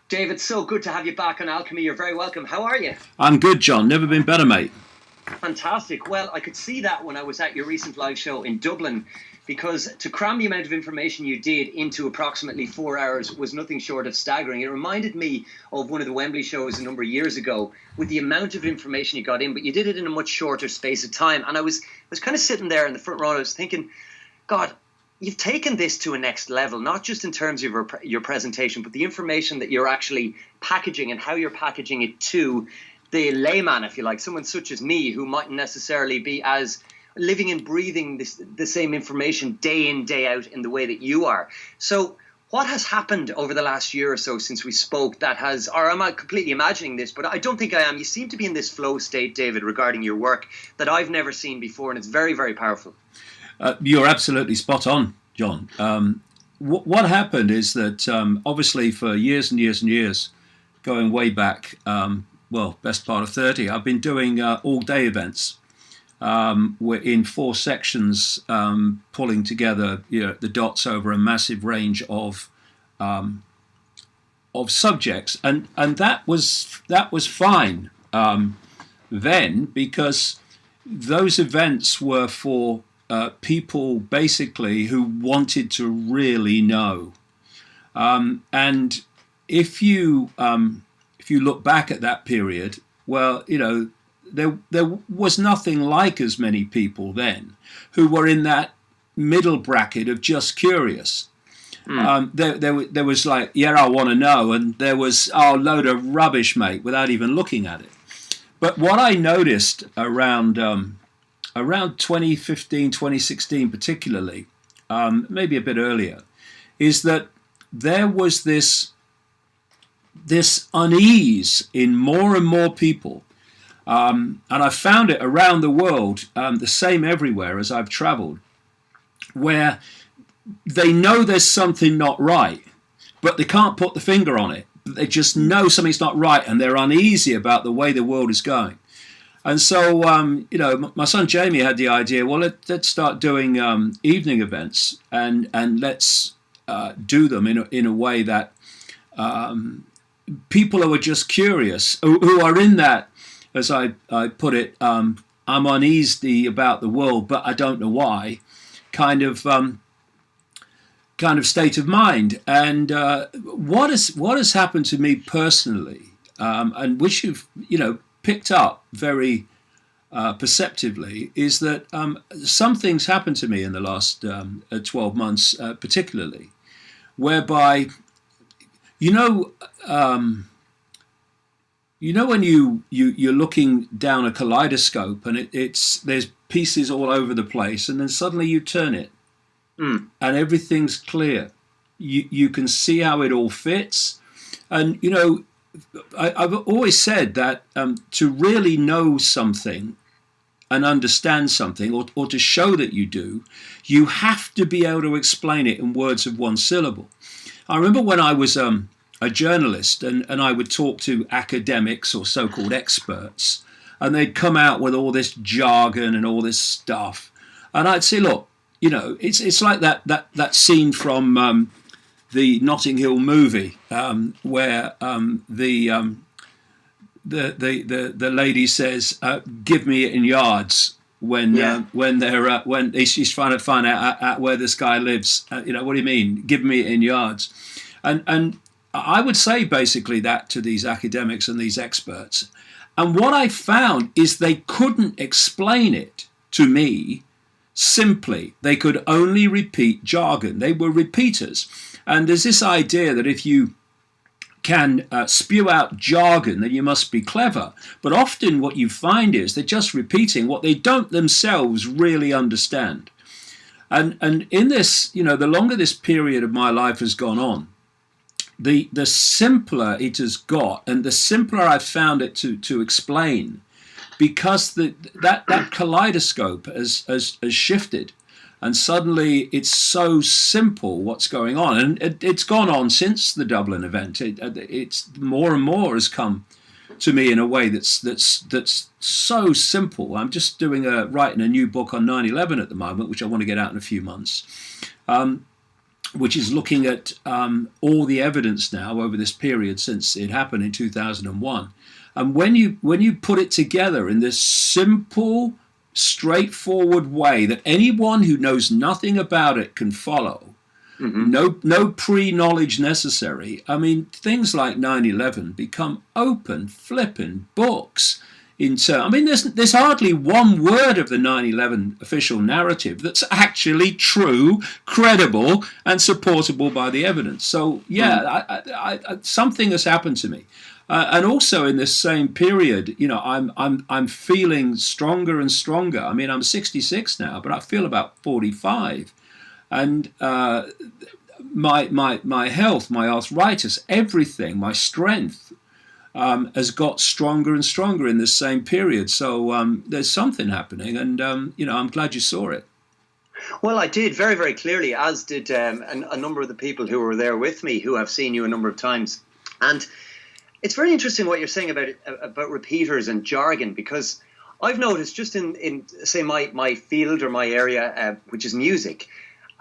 David, so good to have you back on Alchemy. You're very welcome. How are you? I'm good, John. Never been better, mate. Fantastic. Well, I could see that when I was at your recent live show in Dublin, because to cram the amount of information you did into approximately 4 hours was nothing short of staggering. It reminded me of one of the Wembley shows a number of years ago with the amount of information you got in, but you did it in a much shorter space of time. And I was kind of sitting there in the front row and I was thinking, God, you've taken this to a next level, not just in terms of your presentation, but the information that you're actually packaging and how you're packaging it to the layman, if you like, someone such as me who mightn't necessarily be as living and breathing the same information day in, day out in the way that you are. So what has happened over the last year or so since we spoke that has, or am I completely imagining this, but I don't think I am. You seem to be in this flow state, David, regarding your work that I've never seen before, and it's very, very powerful. You're absolutely spot on, John. What happened is that obviously for years and years and years, going way back, best part of 30, I've been doing all-day events. We're in 4 sections, pulling together the dots over a massive range of subjects, and that was fine then, because those events were for people basically who wanted to really know. And if you look back at that period, well, there was nothing like as many people then who were in that middle bracket of just curious. There was like, yeah, I want to know, and there was a load of rubbish, mate, without even looking at it. But what I noticed around 2015, 2016 particularly, maybe a bit earlier, is that there was this unease in more and more people. And I found it around the world, the same everywhere as I've traveled, where they know there's something not right, but they can't put the finger on it. They just know something's not right, and they're uneasy about the way the world is going. And so, my son Jamie had the idea, well, let's start doing evening events, and let's do them in a way that people who are just curious, who are in that, as I put it, I'm uneasy about the world, but I don't know why, kind of state of mind. And what has happened to me personally, and which you've picked up very perceptively, is that some things happened to me in the last 12 months, particularly, whereby when you're looking down a kaleidoscope and there's pieces all over the place, and then suddenly you turn it and everything's clear. You can see how it all fits. And, I've always said that to really know something and understand something, or to show that you do, you have to be able to explain it in words of one syllable. I remember when I was a journalist, and I would talk to academics or so-called experts, and they'd come out with all this jargon and all this stuff, and I'd say, look, it's like that scene from the Notting Hill movie where the lady says, "Give me it in yards." When she's trying to find out where this guy lives, what do you mean? Give me it in yards, and I would say basically that to these academics and these experts. And what I found is they couldn't explain it to me simply. They could only repeat jargon. They were repeaters. And there's this idea that if you can spew out jargon, then you must be clever. But often what you find is they're just repeating what they don't themselves really understand. And in this, the longer this period of my life has gone on, the simpler it has got, and the simpler I've found it to explain, because that kaleidoscope has shifted, and suddenly it's so simple what's going on, and it's gone on since the Dublin event. It's more and more has come to me in a way that's so simple. I'm just writing a new book on 9/11 at the moment, which I want to get out in a few months. which is looking at all the evidence now over this period since it happened in 2001. And when you put it together in this simple, straightforward way that anyone who knows nothing about it can follow, no pre-knowledge necessary. I mean, things like 9/11 become open flipping books. There's hardly one word of the 9/11 official narrative that's actually true, credible, and supportable by the evidence. So something has happened to me, and also in this same period, I'm feeling stronger and stronger. I mean, I'm 66 now, but I feel about 45, and my health, my arthritis, everything, my strength. Has got stronger and stronger in this same period. So there's something happening, and I'm glad you saw it. Well, I did very, very clearly, as did a number of the people who were there with me, who have seen you a number of times. And it's very interesting what you're saying about repeaters and jargon, because I've noticed just in say my field or my area, which is music.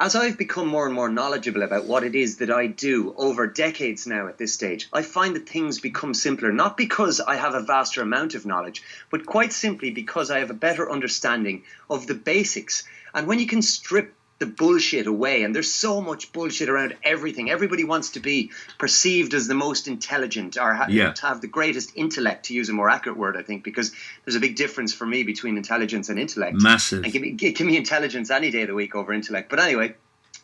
As I've become more and more knowledgeable about what it is that I do over decades now at this stage, I find that things become simpler, not because I have a vaster amount of knowledge, but quite simply because I have a better understanding of the basics. And when you can strip the bullshit away, and there's so much bullshit around everything. Everybody wants to be perceived as the most intelligent or to have the greatest intellect, to use a more accurate word, I think, because there's a big difference for me between intelligence and intellect. Massive. And give me intelligence any day of the week over intellect. But anyway,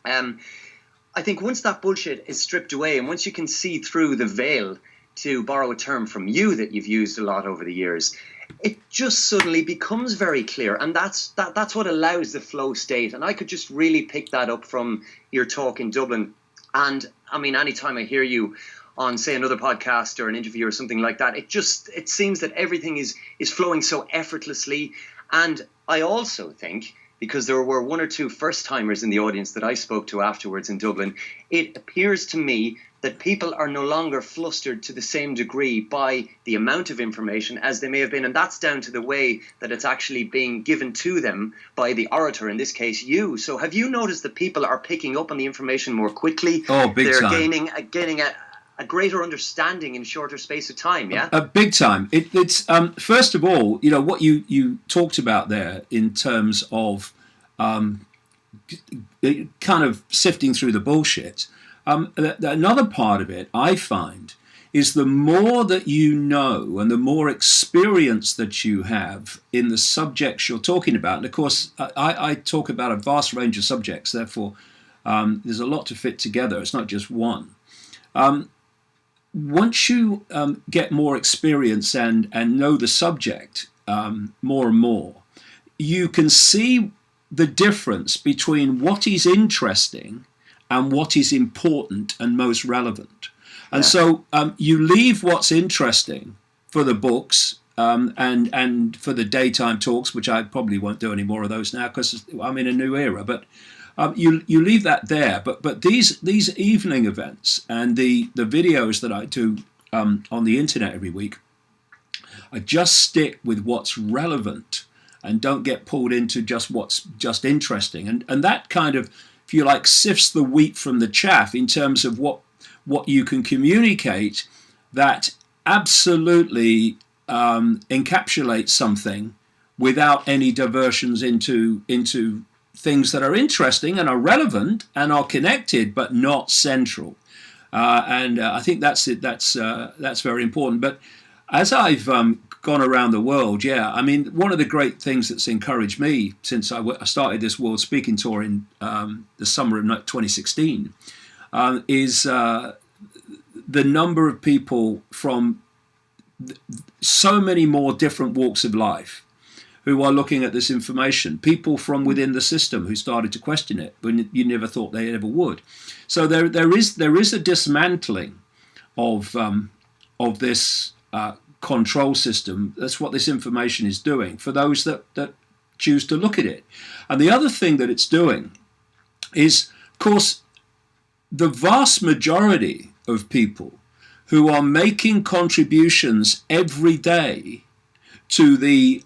I think once that bullshit is stripped away, and once you can see through the veil, to borrow a term from you that you've used a lot over the years, it just suddenly becomes very clear, and that's what allows the flow state. And I could just really pick that up from your talk in Dublin. And I mean, anytime I hear you on, say, another podcast or an interview or something like that, it seems that everything is flowing so effortlessly. And I also think, because there were one or two first-timers in the audience that I spoke to afterwards in Dublin, it appears to me that people are no longer flustered to the same degree by the amount of information as they may have been. And that's down to the way that it's actually being given to them by the orator, in this case, you. So have you noticed that people are picking up on the information more quickly? Oh, big time. They're gaining a greater understanding in a shorter space of time, yeah? Big time. It's first of all, what you talked about there in terms of kind of sifting through the bullshit. Another part of it, I find, is the more that you know and the more experience that you have in the subjects you're talking about. And of course, I talk about a vast range of subjects, therefore there's a lot to fit together. It's not just one. Once you get more experience and know the subject more and more, you can see the difference between what is interesting and what is important and most relevant. And so you leave what's interesting for the books and for the daytime talks, which I probably won't do any more of those now because I'm in a new era. But you leave that there. But these evening events and the videos that I do on the internet every week, I just stick with what's relevant and don't get pulled into just what's just interesting. And that kind of, if you like, sifts the wheat from the chaff in terms of what you can communicate that absolutely encapsulates something without any diversions into things that are interesting and are relevant and are connected but not central. And I think that's it. That's very important. But as I've gone around the world, I mean, one of the great things that's encouraged me since I started this world speaking tour in the summer of 2016 is the number of people from so many more different walks of life who are looking at this information. People from within the system who started to question it when you never thought they ever would. So there is a dismantling of this control system. That's what this information is doing for those that choose to look at it. And the other thing that it's doing is, of course, the vast majority of people who are making contributions every day to the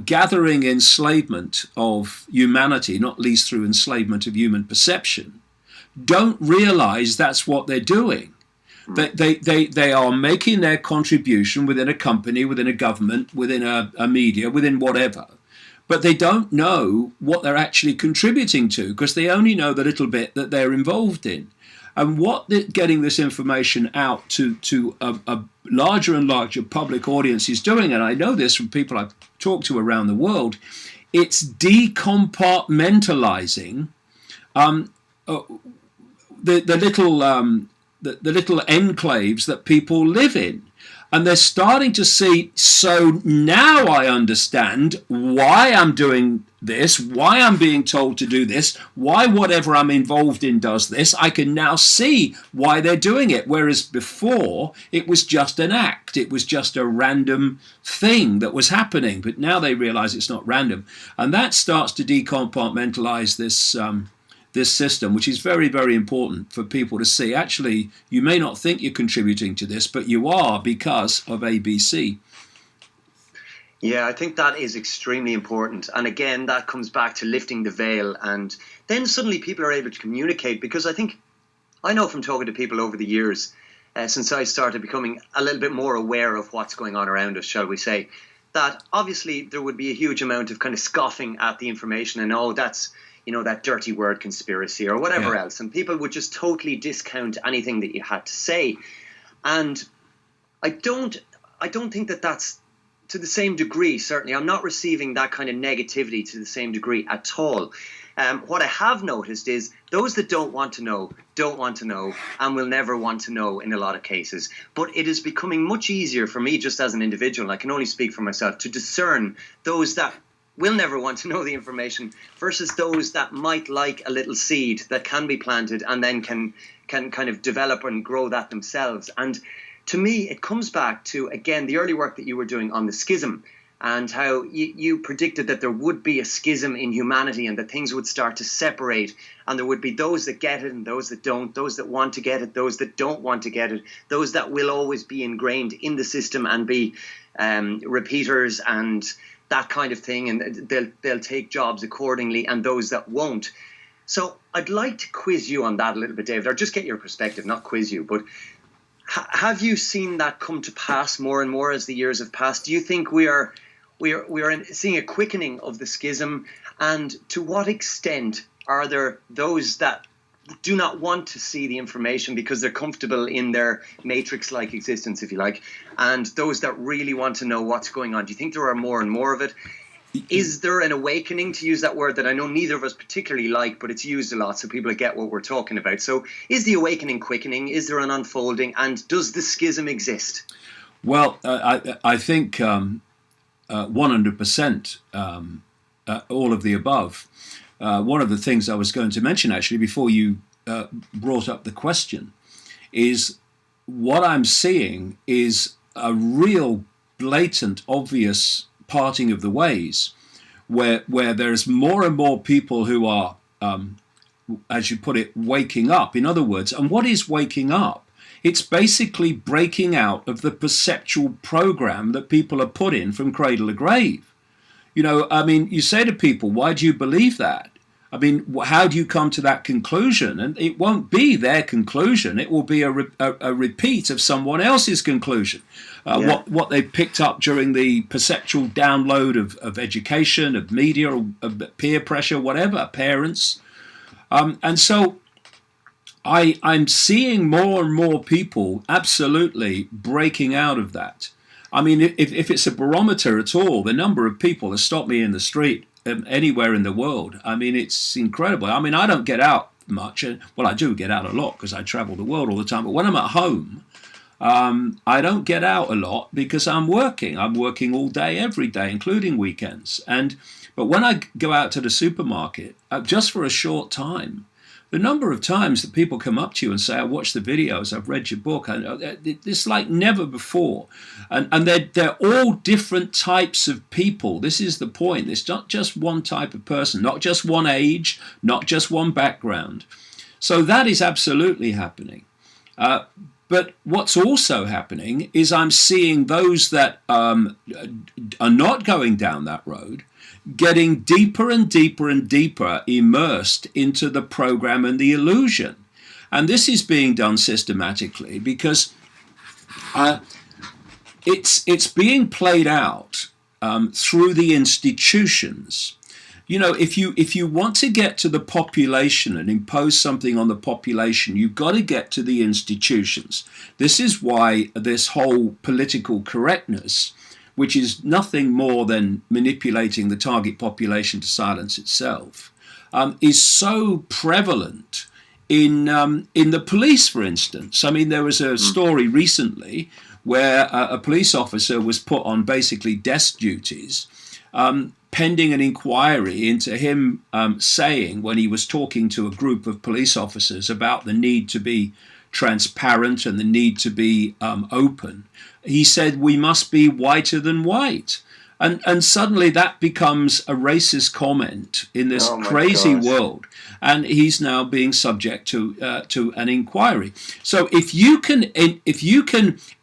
gathering enslavement of humanity, not least through enslavement of human perception, don't realize that's what they're doing. They are making their contribution within a company, within a government, within a media, within whatever. But they don't know what they're actually contributing to, because they only know the little bit that they're involved in. And what getting this information out to a larger and larger public audience is doing, and I know this from people I've talked to around the world, it's decompartmentalizing the little enclaves that people live in. And they're starting to see, so now I understand why I'm doing this, why I'm being told to do this, why whatever I'm involved in does this. I can now see why they're doing it. Whereas before, it was just an act. It was just a random thing that was happening. But now they realize it's not random. And that starts to decompartmentalize this system, which is very, very important for people to see. Actually, you may not think you're contributing to this, but you are, because of ABC. Yeah, I think that is extremely important. And again, that comes back to lifting the veil. And then suddenly people are able to communicate, because I know from talking to people over the years, since I started becoming a little bit more aware of what's going on around us, shall we say, that obviously there would be a huge amount of kind of scoffing at the information and, oh, that's, that dirty word conspiracy or whatever else. And people would just totally discount anything that you had to say. And I don't think that that's to the same degree. Certainly, I'm not receiving that kind of negativity to the same degree at all. What I have noticed is those that don't want to know and will never want to know in a lot of cases. But it is becoming much easier for me, just as an individual, I can only speak for myself, to discern those that will never want to know the information versus those that might like a little seed that can be planted and then can kind of develop and grow that themselves. And to me, it comes back to, again, the early work that you were doing on the schism and how you predicted that there would be a schism in humanity and that things would start to separate, and there would be those that get it and those that don't, those that want to get it, those that don't want to get it, those that will always be ingrained in the system and be repeaters and that kind of thing, and they'll take jobs accordingly, and those that won't. So I'd like to quiz you on that a little bit, David, or just get your perspective, not quiz you, but have you seen that come to pass more and more as the years have passed? Do you think we are seeing a quickening of the schism, and to what extent are there those that do not want to see the information because they're comfortable in their matrix-like existence, if you like, and those that really want to know what's going on? Do you think there are more and more of it? Is there an awakening, to use that word that I know neither of us particularly like, but it's used a lot so people get what we're talking about? So is the awakening quickening? Is there an unfolding? And does the schism exist? Well, I think 100% all of the above. One of the things I was going to mention, actually, before you brought up the question, is what I'm seeing is a real blatant, obvious parting of the ways, where there's more and more people who are, as you put it, waking up. In other words, and what is waking up? It's basically breaking out of the perceptual program that people are put in from cradle to grave. You say to people, why do you believe that? I mean, how do you come to that conclusion? And it won't be their conclusion. It will be a repeat of someone else's conclusion. What they picked up during the perceptual download of education, of media, of peer pressure, whatever, parents. And so I'm seeing more and more people absolutely breaking out of that. I mean, if it's a barometer at all, the number of people that stop me in the street anywhere in the world, I mean, it's incredible. I mean, I don't get out much. Well, I do get out a lot because I travel the world all the time. But when I'm at home, I don't get out a lot because I'm working. I'm working all day, every day, including weekends. But when I go out to the supermarket, just for a short time, the number of times that people come up to you and say, I watched the videos, I've read your book, it's like never before. And they're all different types of people. This is the point. It's not just one type of person, not just one age, not just one background. So that is absolutely happening. But what's also happening is I'm seeing those that are not going down that road getting deeper and deeper and deeper immersed into the program and the illusion. And this is being done systematically because it's being played out through the institutions. You know, if you want to get to the population and impose something on the population, you've got to get to the institutions. This is why this whole political correctness, which is nothing more than manipulating the target population to silence itself, is so prevalent in the police, for instance. I mean, there was a story recently where a police officer was put on basically desk duties, pending an inquiry into him saying, when he was talking to a group of police officers about the need to be transparent and the need to be open, he said, "We must be whiter than white." And suddenly that becomes a racist comment in this crazy world. And he's now being subject to an inquiry. So if you can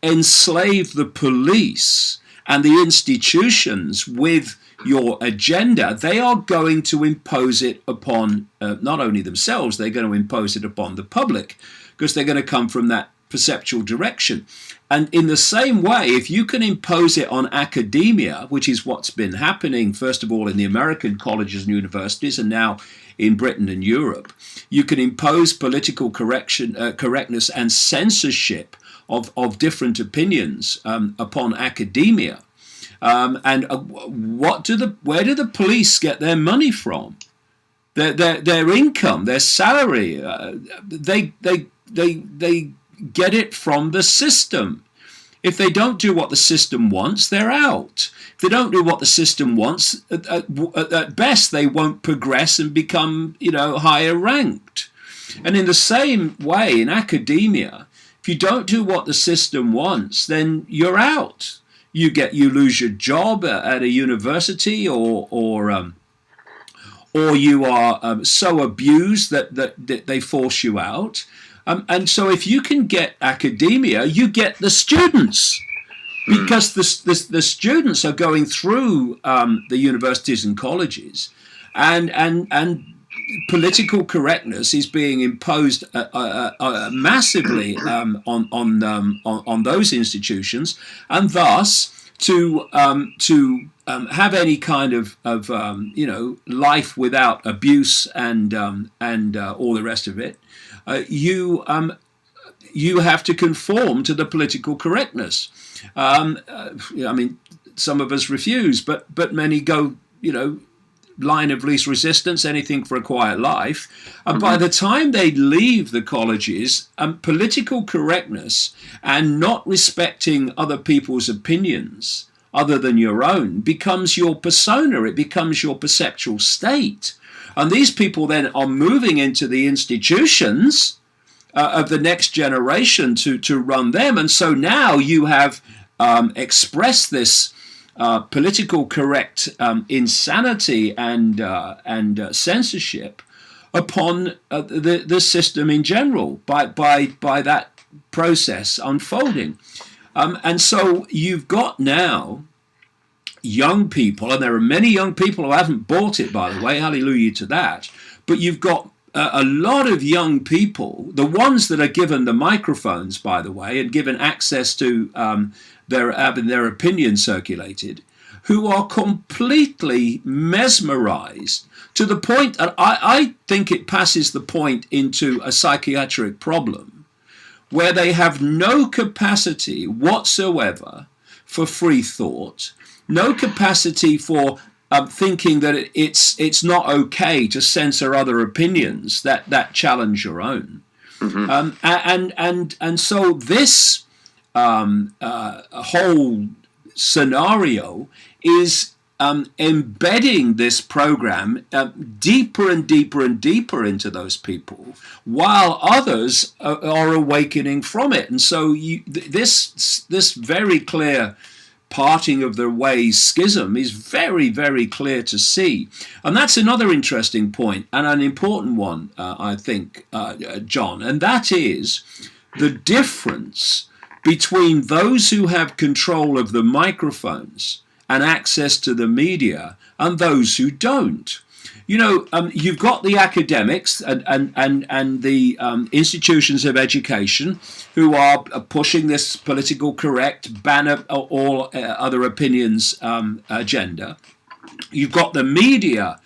enslave the police and the institutions with your agenda, they are going to impose it upon not only themselves, they're going to impose it upon the public, because they're going to come from that perceptual direction. And in the same way, if you can impose it on academia, which is what's been happening, first of all, in the American colleges and universities, and now in Britain and Europe, you can impose political correctness and censorship of different opinions upon academia. Where do the police get their money from? Their income, their salary, they get it from the system. If they don't do what the system wants, they're out. If they don't do what the system wants, at best they won't progress and become, higher ranked. And in the same way, in academia, if you don't do what the system wants, then you're out. You lose your job at a university, or you are so abused that they force you out. And so if you can get academia, you get the students, because the students are going through the universities and colleges, and political correctness is being imposed massively on those institutions, and thus to have any kind of life without abuse and all the rest of it. You have to conform to the political correctness. I mean, some of us refuse, but many go, line of least resistance, anything for a quiet life. And by the time they leave the colleges, political correctness and not respecting other people's opinions other than your own becomes your persona. It becomes your perceptual state. And these people then are moving into the institutions of the next generation to run them. And so now you have expressed this political correct insanity and censorship upon the system in general by that process unfolding. And so you've got now young people, and there are many young people who haven't bought it, by the way, hallelujah to that, but you've got a lot of young people, the ones that are given the microphones, by the way, and given access to their opinion circulated, who are completely mesmerized to the point that I think it passes the point into a psychiatric problem, where they have no capacity whatsoever for free thought, no capacity for thinking that it's not okay to censor other opinions that challenge your own. And so this whole scenario is embedding this program deeper and deeper and deeper into those people, while others are awakening from it. And so this very clear parting of the ways schism is very, very clear to see. And that's another interesting point, and an important one, I think, John, and that is the difference between those who have control of the microphones and access to the media and those who don't. you've got the academics and the institutions of education who are pushing this political correct, ban all other opinions agenda. You've got the media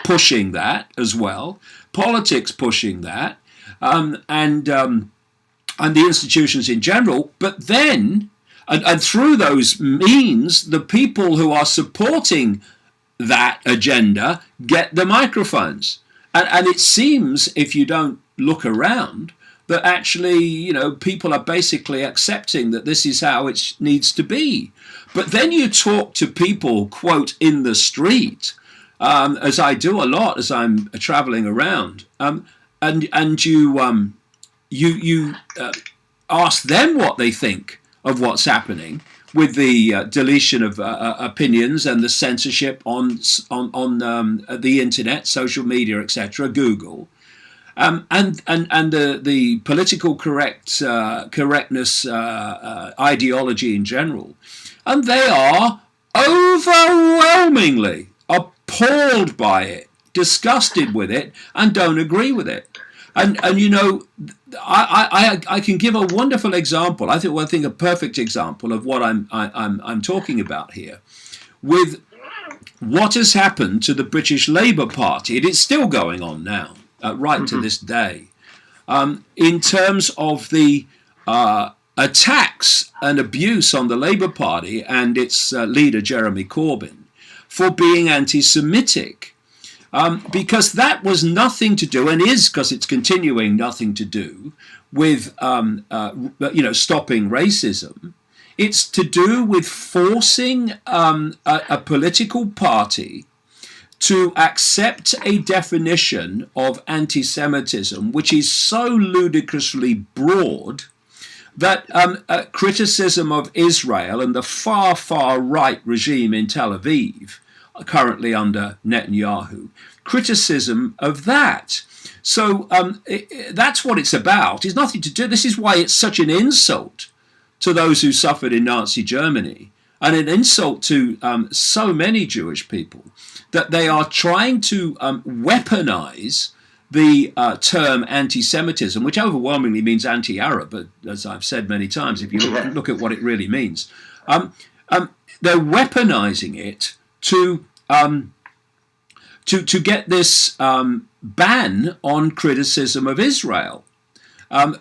pushing that as well, politics pushing that, and the institutions in general. But then, and through those means, the people who are supporting that agenda get the microphones. And it seems, if you don't look around, that actually, people are basically accepting that this is how it needs to be. But then you talk to people, quote, in the street, as I do a lot as I'm traveling around, and you ask them what they think of what's happening with the deletion of opinions and the censorship on the internet, social media, etc., Google, and the political correctness ideology in general, and they are overwhelmingly appalled by it, disgusted with it, and don't agree with it. And I can give a wonderful example. I think a perfect example of what I'm talking about here, with what has happened to the British Labour Party. It is still going on now, right to this day, in terms of the attacks and abuse on the Labour Party and its leader Jeremy Corbyn for being anti-Semitic. Because that was nothing to do, and is, because it's continuing, nothing to do with stopping racism. It's to do with forcing a political party to accept a definition of anti-Semitism which is so ludicrously broad that criticism of Israel and the far, far right regime in Tel Aviv, currently under Netanyahu, criticism of that. So that's what it's about. It's nothing to do. This is why it's such an insult to those who suffered in Nazi Germany, and an insult to so many Jewish people, that they are trying to weaponize the term anti-Semitism, which overwhelmingly means anti-Arab, but as I've said many times, if you look at what it really means, they're weaponizing it to get this ban on criticism of Israel,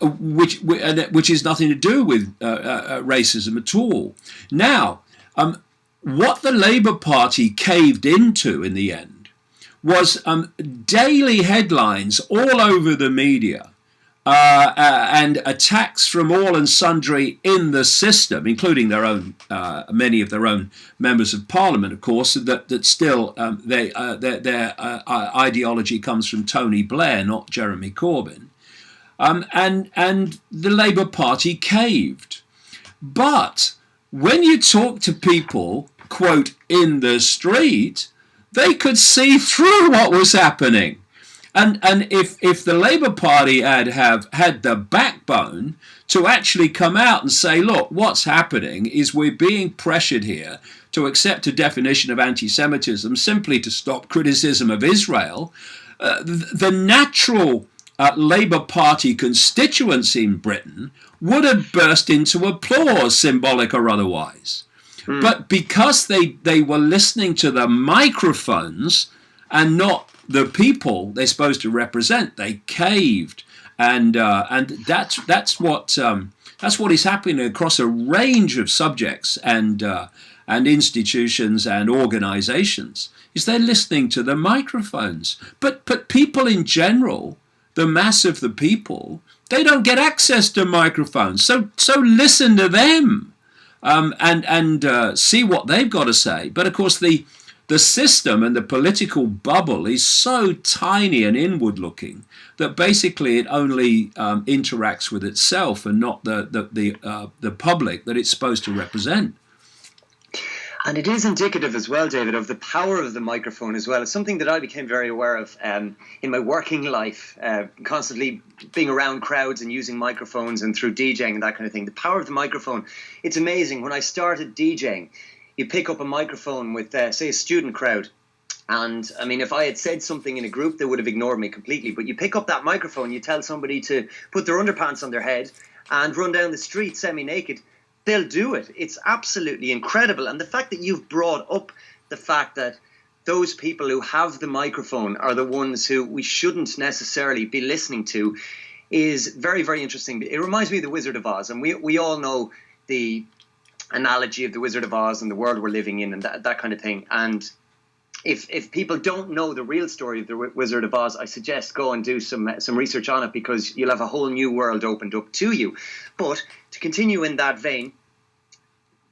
which is nothing to do with racism at all. Now, what the Labour Party caved into in the end was daily headlines all over the media, and attacks from all and sundry in the system, including their own, many of their own members of parliament, of course, that still their ideology comes from Tony Blair, not Jeremy Corbyn, and the Labour Party caved. But when you talk to people, quote, in the street, they could see through what was happening. And if the Labour Party had the backbone to actually come out and say, look, what's happening is we're being pressured here to accept a definition of anti-Semitism simply to stop criticism of Israel, the natural Labour Party constituency in Britain would have burst into applause, symbolic or otherwise. But because they were listening to the microphones and not the people they're supposed to represent, they caved, and that's what is happening across a range of subjects and institutions and organisations. Is they're listening to the microphones, but people in general, the mass of the people, they don't get access to microphones. So listen to them, and see what they've got to say. But of course the system and the political bubble is so tiny and inward-looking that basically it only interacts with itself and not the public that it's supposed to represent. And it is indicative as well, David, of the power of the microphone as well. It's something that I became very aware of in my working life, constantly being around crowds and using microphones and through DJing and that kind of thing. The power of the microphone, it's amazing. When I started DJing, you pick up a microphone with, say, a student crowd, And I mean, if I had said something in a group, they would have ignored me completely. But you pick up that microphone, you tell somebody to put their underpants on their head and run down the street semi-naked, they'll do it. It's absolutely incredible. And the fact that you've brought up the fact that those people who have the microphone are the ones who we shouldn't necessarily be listening to is very, very interesting. It reminds me of the Wizard of Oz. And we all know the analogy of the Wizard of Oz and the world we're living in and that kind of thing. And if people don't know the real story of the Wizard of Oz, I suggest go and do some research on it, because you'll have a whole new world opened up to you. But to continue in that vein,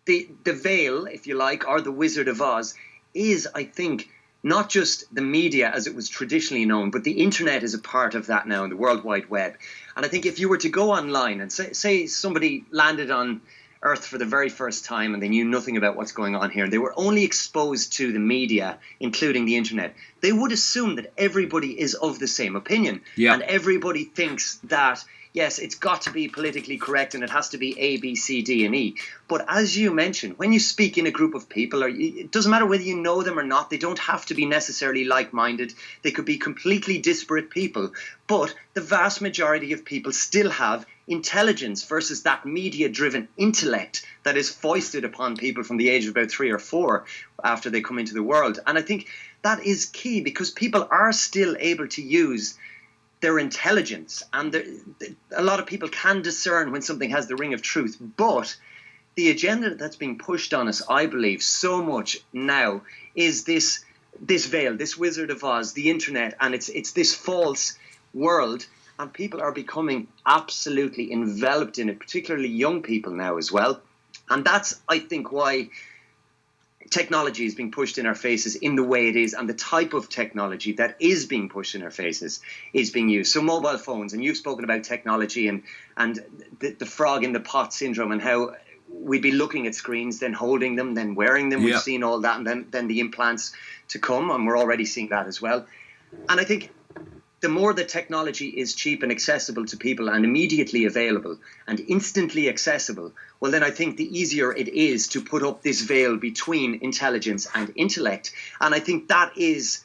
the veil, if you like, or the Wizard of Oz is, I think, not just the media as it was traditionally known, but the internet is a part of that now, in the World Wide Web. And I think if you were to go online and say somebody landed on Earth for the very first time and they knew nothing about what's going on here, and they were only exposed to the media, including the internet, they would assume that everybody is of the same opinion. Yeah. And everybody thinks that, yes, it's got to be politically correct and it has to be A, B, C, D, and E. But as you mentioned, when you speak in a group of people, or it doesn't matter whether you know them or not, they don't have to be necessarily like-minded. They could be completely disparate people. But the vast majority of people still have intelligence versus that media-driven intellect that is foisted upon people from the age of about 3 or 4 after they come into the world. And I think that is key, because people are still able to use their intelligence, and a lot of people can discern when something has the ring of truth. But the agenda that's being pushed on us, I believe, so much now is this veil, this Wizard of Oz, the internet, and it's this false world. And people are becoming absolutely enveloped in it, particularly young people now as well. And that's, I think, why technology is being pushed in our faces in the way it is, and the type of technology that is being pushed in our faces is being used. So mobile phones, and you've spoken about technology and the frog in the pot syndrome, and how we'd be looking at screens, then holding them, then wearing them. We've seen all that, and then the implants to come, and we're already seeing that as well. And I think the more the technology is cheap and accessible to people and immediately available and instantly accessible, well, then I think the easier it is to put up this veil between intelligence and intellect. And I think that's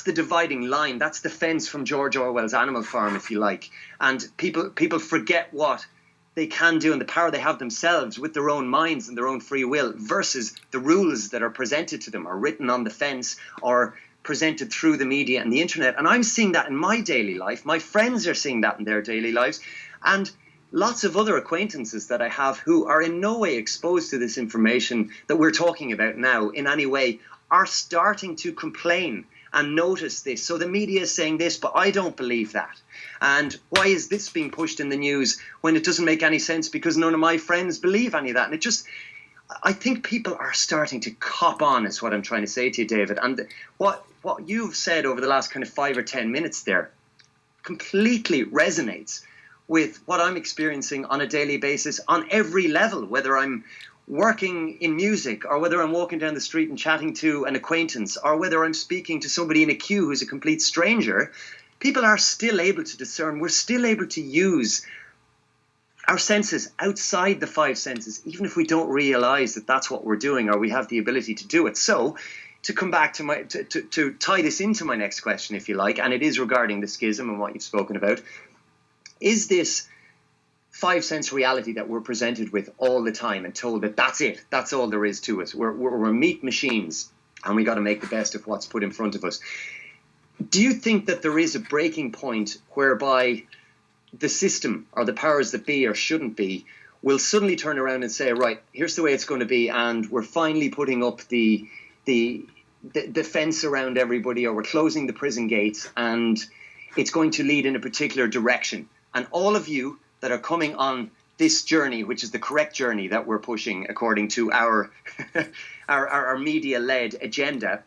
the dividing line. That's the fence from George Orwell's Animal Farm, if you like. And people forget what they can do and the power they have themselves with their own minds and their own free will, versus the rules that are presented to them, or written on the fence, or presented through the media and the internet. And I'm seeing that in my daily life. My friends are seeing that in their daily lives. And lots of other acquaintances that I have who are in no way exposed to this information that we're talking about now in any way are starting to complain and notice this. So the media is saying this, but I don't believe that. And why is this being pushed in the news when it doesn't make any sense, because none of my friends believe any of that? And I think people are starting to cop on, is what I'm trying to say to you, David. And what you've said over the last kind of 5 or 10 minutes there completely resonates with what I'm experiencing on a daily basis on every level, whether I'm working in music, or whether I'm walking down the street and chatting to an acquaintance, or whether I'm speaking to somebody in a queue who's a complete stranger. People are still able to discern. We're still able to use our senses outside the 5 senses, even if we don't realize that that's what we're doing, or we have the ability to do it. So to come back to to tie this into my next question, if you like, and it is regarding the schism and what you've spoken about, is this 5 sense reality that we're presented with all the time and told that that's it, that's all there is to us. We're meat machines, and we got to make the best of what's put in front of us. Do you think that there is a breaking point whereby the system, or the powers that be or shouldn't be, will suddenly turn around and say, right, here's the way it's going to be, and we're finally putting up the fence around everybody, or we're closing the prison gates, and it's going to lead in a particular direction? And all of you that are coming on this journey, which is the correct journey that we're pushing according to our our media-led agenda,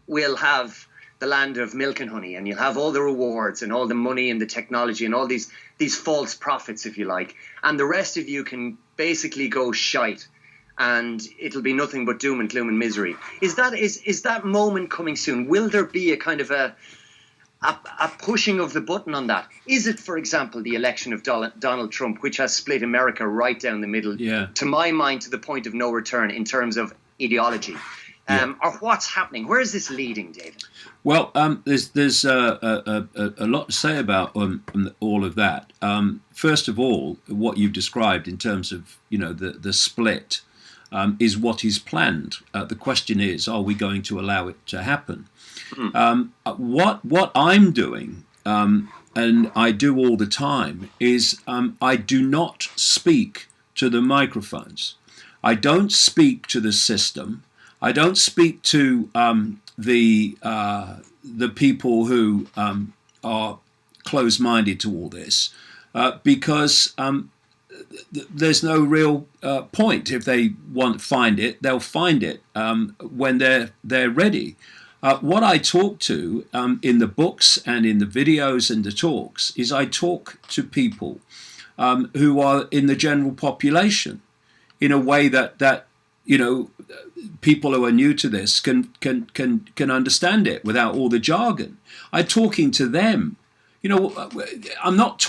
will have the land of milk and honey, and you'll have all the rewards and all the money and the technology and all these false prophets, if you like, and the rest of you can basically go shite, and it'll be nothing but doom and gloom and misery. Is that moment coming soon? Will there be a kind of a pushing of the button on that? Is it, for example, the election of Donald Trump, which has split America right down the middle, to my mind, to the point of no return in terms of ideology? or what's happening? Where is this leading, David? Well, there's a lot to say about all of that. First of all, what you've described in terms of the split is what is planned. The question is, are we going to allow it to happen? What I'm doing, and I do all the time, is I do not speak to the microphones. I don't speak to the system. I don't speak to the people who are closed-minded to all this because there's no real point. If they want to find it, they'll find it when they're ready. What I talk to in the books and in the videos and the talks is I talk to people who are in the general population in a way that people who are new to this can understand it without all the jargon. I'm talking to them. I'm not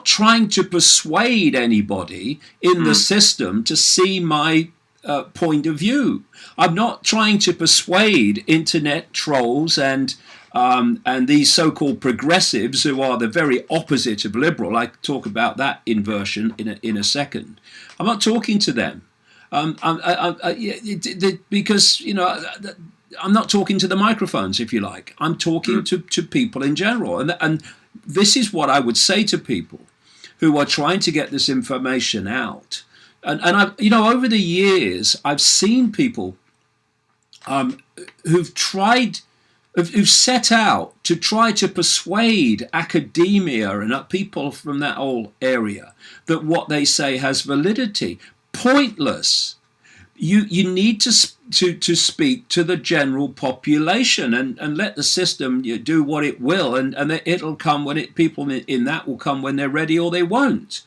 trying to persuade anybody in the system to see my point of view. I'm not trying to persuade internet trolls and these so-called progressives who are the very opposite of liberal. I talk about that inversion in a second. I'm not talking to them. Because I'm not talking to the microphones, if you like. I'm talking to people in general, and this is what I would say to people who are trying to get this information out. And I, over the years, I've seen people who've set out to try to persuade academia and people from that whole area that what they say has validity. Pointless. You need to speak to the general population and let the system do what it will, and it'll come when people in that will come when they're ready, or they won't.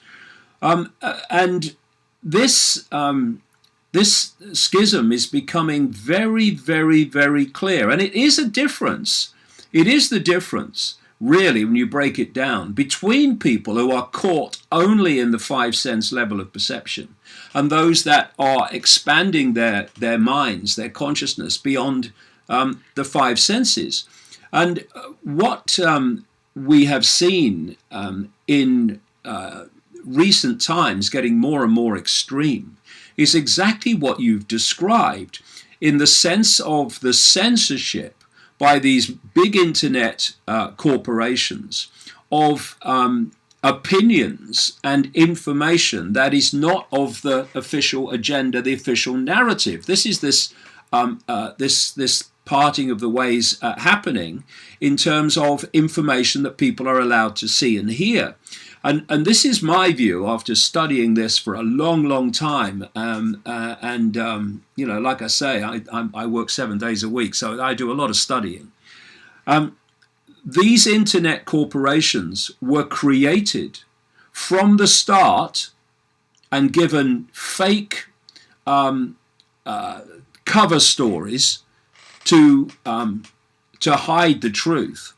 And this schism is becoming very, very, very clear, and it is a difference. It is the difference, really, when you break it down, between people who are caught only in the 5 sense level of perception and those that are expanding their minds, their consciousness beyond the 5 senses. And what we have seen in recent times getting more and more extreme is exactly what you've described, in the sense of the censorship by these big internet corporations of opinions and information that is not of the official agenda, the official narrative. This is this parting of the ways happening in terms of information that people are allowed to see and hear. And this is my view after studying this for a long, long time. Like I say, I work 7 days a week, so I do a lot of studying. These internet corporations were created from the start and given fake cover stories to hide the truth.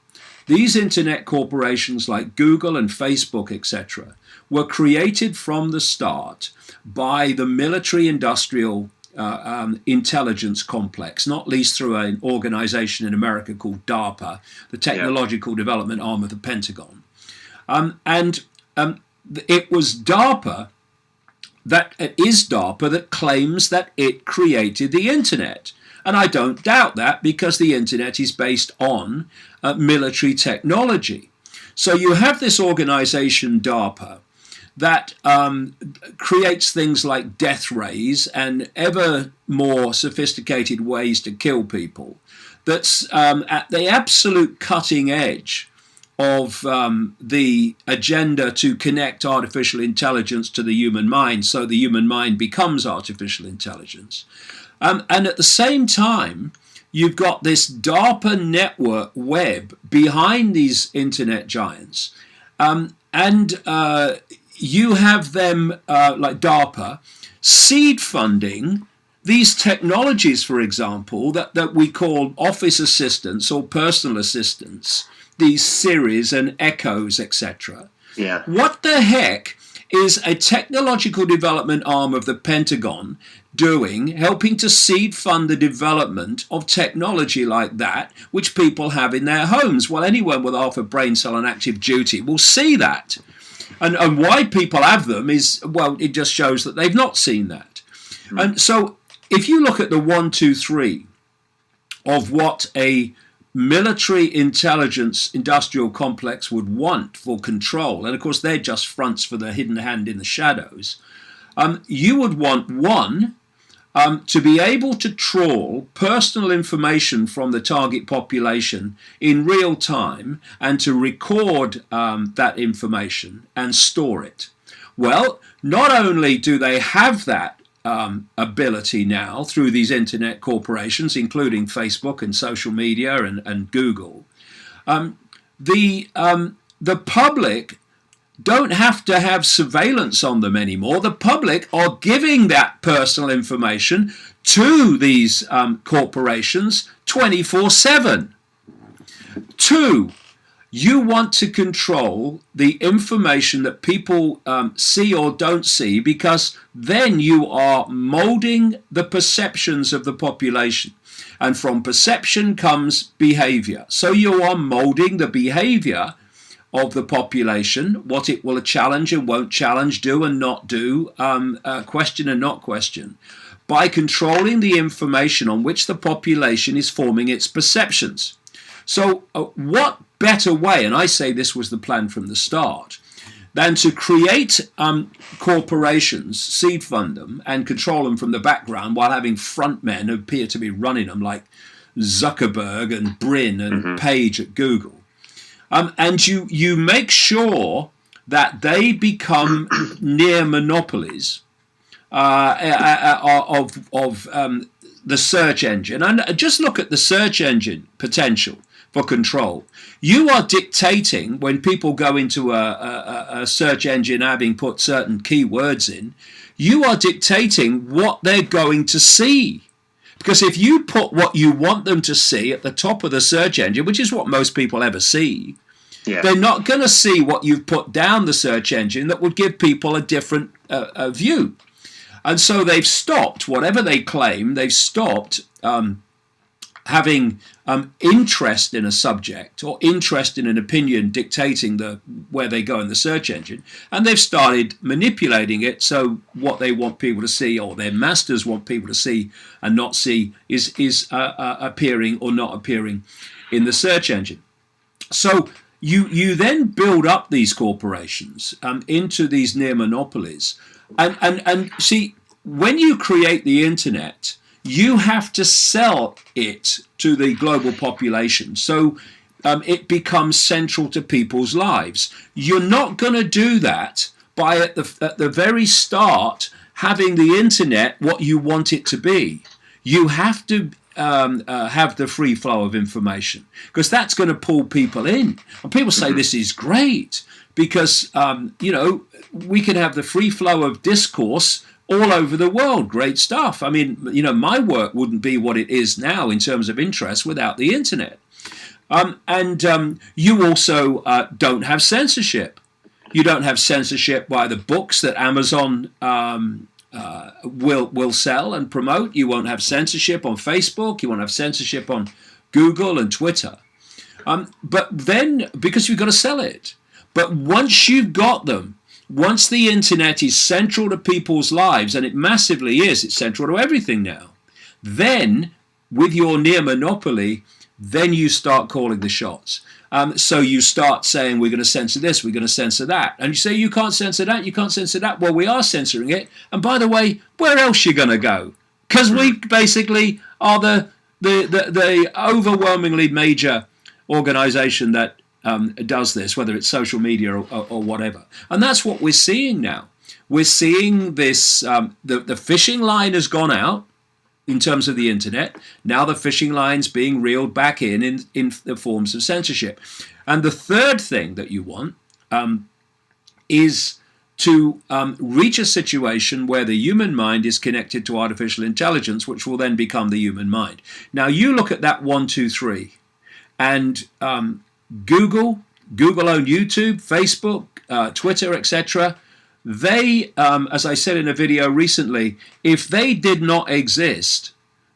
These internet corporations like Google and Facebook, etc., were created from the start by the military-industrial intelligence complex, not least through an organization in America called DARPA, the Technological Development Arm of the Pentagon. It was DARPA that claims that it created the internet. And I don't doubt that, because the internet is based on military technology. So you have this organization, DARPA, that creates things like death rays and ever more sophisticated ways to kill people. That's at the absolute cutting edge of the agenda to connect artificial intelligence to the human mind, so the human mind becomes artificial intelligence. And at the same time, you've got this DARPA network web behind these internet giants. You have them, like DARPA, seed funding these technologies, for example, that we call office assistants or personal assistants, these Siris and Echoes, etc. Yeah. What the heck is a technological development arm of the Pentagon helping to seed fund the development of technology like that, which people have in their homes. Well, anyone with half a brain cell on active duty will see that. And why people have them is, well, it just shows that they've not seen that. And so if you look at the 1, 2, 3 of what a military intelligence industrial complex would want for control, and of course they're just fronts for the hidden hand in the shadows, you would want one, to be able to trawl personal information from the target population in real time and to record that information and store it. Well, not only do they have that ability now through these internet corporations, including Facebook and social media and Google, the public don't have to have surveillance on them anymore. The public are giving that personal information to these corporations 24/7. 2, you want to control the information that people see or don't see, because then you are molding the perceptions of the population. And from perception comes behavior. So you are molding the behavior of the population, what it will challenge and won't challenge, do and not do, question and not question, by controlling the information on which the population is forming its perceptions. So what better way, and I say this was the plan from the start, than to create corporations, seed fund them, and control them from the background while having front men who appear to be running them, like Zuckerberg and Brin and Page at Google. And you make sure that they become near monopolies of the search engine. And just look at the search engine potential for control. You are dictating, when people go into a search engine having put certain keywords in, you are dictating what they're going to see. Because if you put what you want them to see at the top of the search engine, which is what most people ever see, they're not going to see what you've put down the search engine that would give people a different view. And so they've stopped, whatever they claim, they've stopped having interest in a subject or interest in an opinion dictating where they go in the search engine, and they've started manipulating it so what they want people to see, or their masters want people to see and not see, is appearing or not appearing in the search engine. So you then build up these corporations into these near monopolies, and see, when you create the internet, you have to sell it to the global population. So it becomes central to people's lives. You're not going to do that by at the very start having the internet what you want it to be. You have to have the free flow of information, because that's going to pull people in. And people say this is great because we can have the free flow of discourse all over the world. Great stuff. I mean, my work wouldn't be what it is now in terms of interest without the internet. And you also don't have censorship. You don't have censorship by the books that Amazon will sell and promote. You won't have censorship on Facebook. You won't have censorship on Google and Twitter. But then, because you've got to sell it. But once you've got them, once the internet is central to people's lives, and it massively is, it's central to everything now, then with your near monopoly, then you start calling the shots. So you start saying, we're going to censor this, we're going to censor that. And you say, you can't censor that, you can't censor that. Well, we are censoring it. And by the way, where else are you going to go? Because we basically are the overwhelmingly major organization that does this, whether it's social media or whatever. And that's what we're seeing now. We're seeing this, the fishing line has gone out in terms of the internet. Now the fishing line's being reeled back in the forms of censorship. And the third thing that you want is to reach a situation where the human mind is connected to artificial intelligence, which will then become the human mind. Now you look at that 1, 2, 3, and Google owned YouTube, Facebook, Twitter, etc. they, as I said in a video recently, if they did not exist,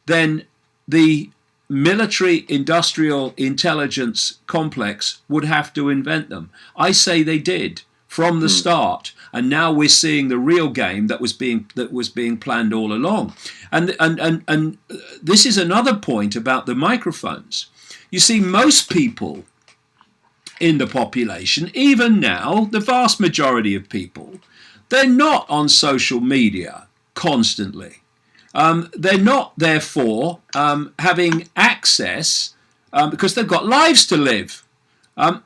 then the military industrial intelligence complex would have to invent them. I say they did from the start, and now we're seeing the real game that was being planned all along. And this is another point about the microphones. You see, most people in the population, even now, the vast majority of people, they're not on social media constantly. They're not, therefore, having access, because they've got lives to live.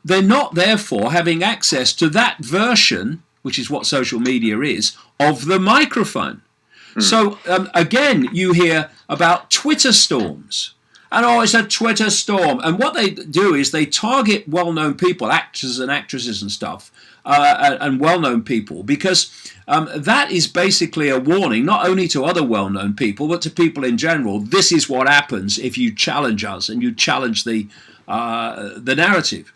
They're not, therefore, having access to that version, which is what social media is, of the microphone. So, again, you hear about Twitter storms. And it's a Twitter storm. And what they do is they target well-known people, actors and actresses and stuff, and well-known people, because that is basically a warning, not only to other well-known people, but to people in general. This is what happens if you challenge us and you challenge the narrative.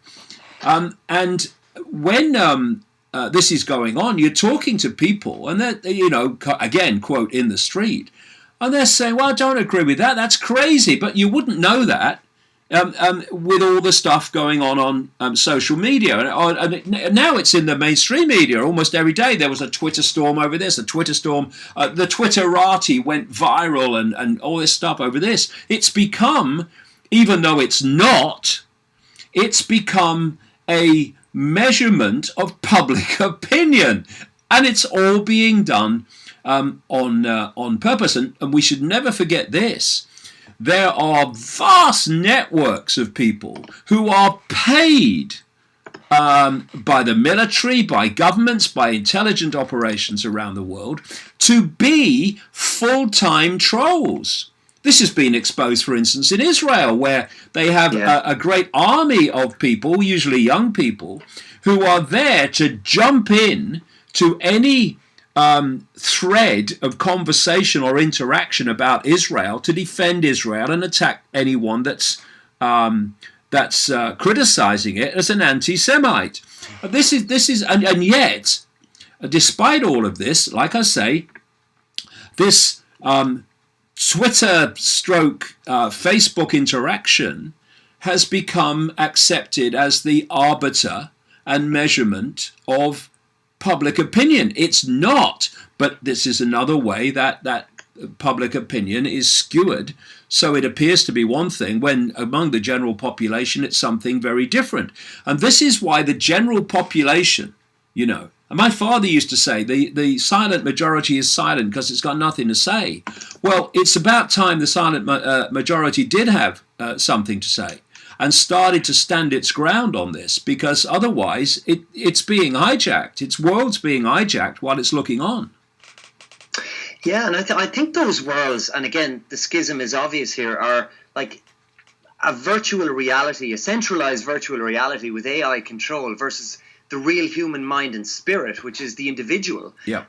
And when this is going on, you're talking to people, and they're, again, quote, in the street, and they're saying, well, I don't agree with that. That's crazy. But you wouldn't know that with all the stuff going on social media. And now it's in the mainstream media almost every day. There was a Twitter storm over this, a Twitter storm. The Twitterati went viral and all this stuff over this. It's become, even though it's not, it's become a measurement of public opinion. And it's all being done on purpose, and we should never forget this. There are vast networks of people who are paid by the military, by governments, by intelligent operations around the world to be full-time trolls. This has been exposed, for instance, in Israel, where they have a great army of people, usually young people, who are there to jump in to any thread of conversation or interaction about Israel, to defend Israel and attack anyone that's criticizing it as an anti-Semite. This is, and yet, despite all of this, like I say, this Twitter stroke Facebook interaction has become accepted as the arbiter and measurement of public opinion. It's not, but this is another way that public opinion is skewered. So it appears to be one thing when among the general population it's something very different. And this is why the general population, and my father used to say the silent majority is silent because it's got nothing to say. Well, it's about time the silent majority did have something to say and started to stand its ground on this, because otherwise it's being hijacked. Its world's being hijacked while it's looking on. Yeah, and I think those worlds, and again, the schism is obvious here, are like a virtual reality, a centralized virtual reality with AI control versus the real human mind and spirit, which is the individual. Yeah.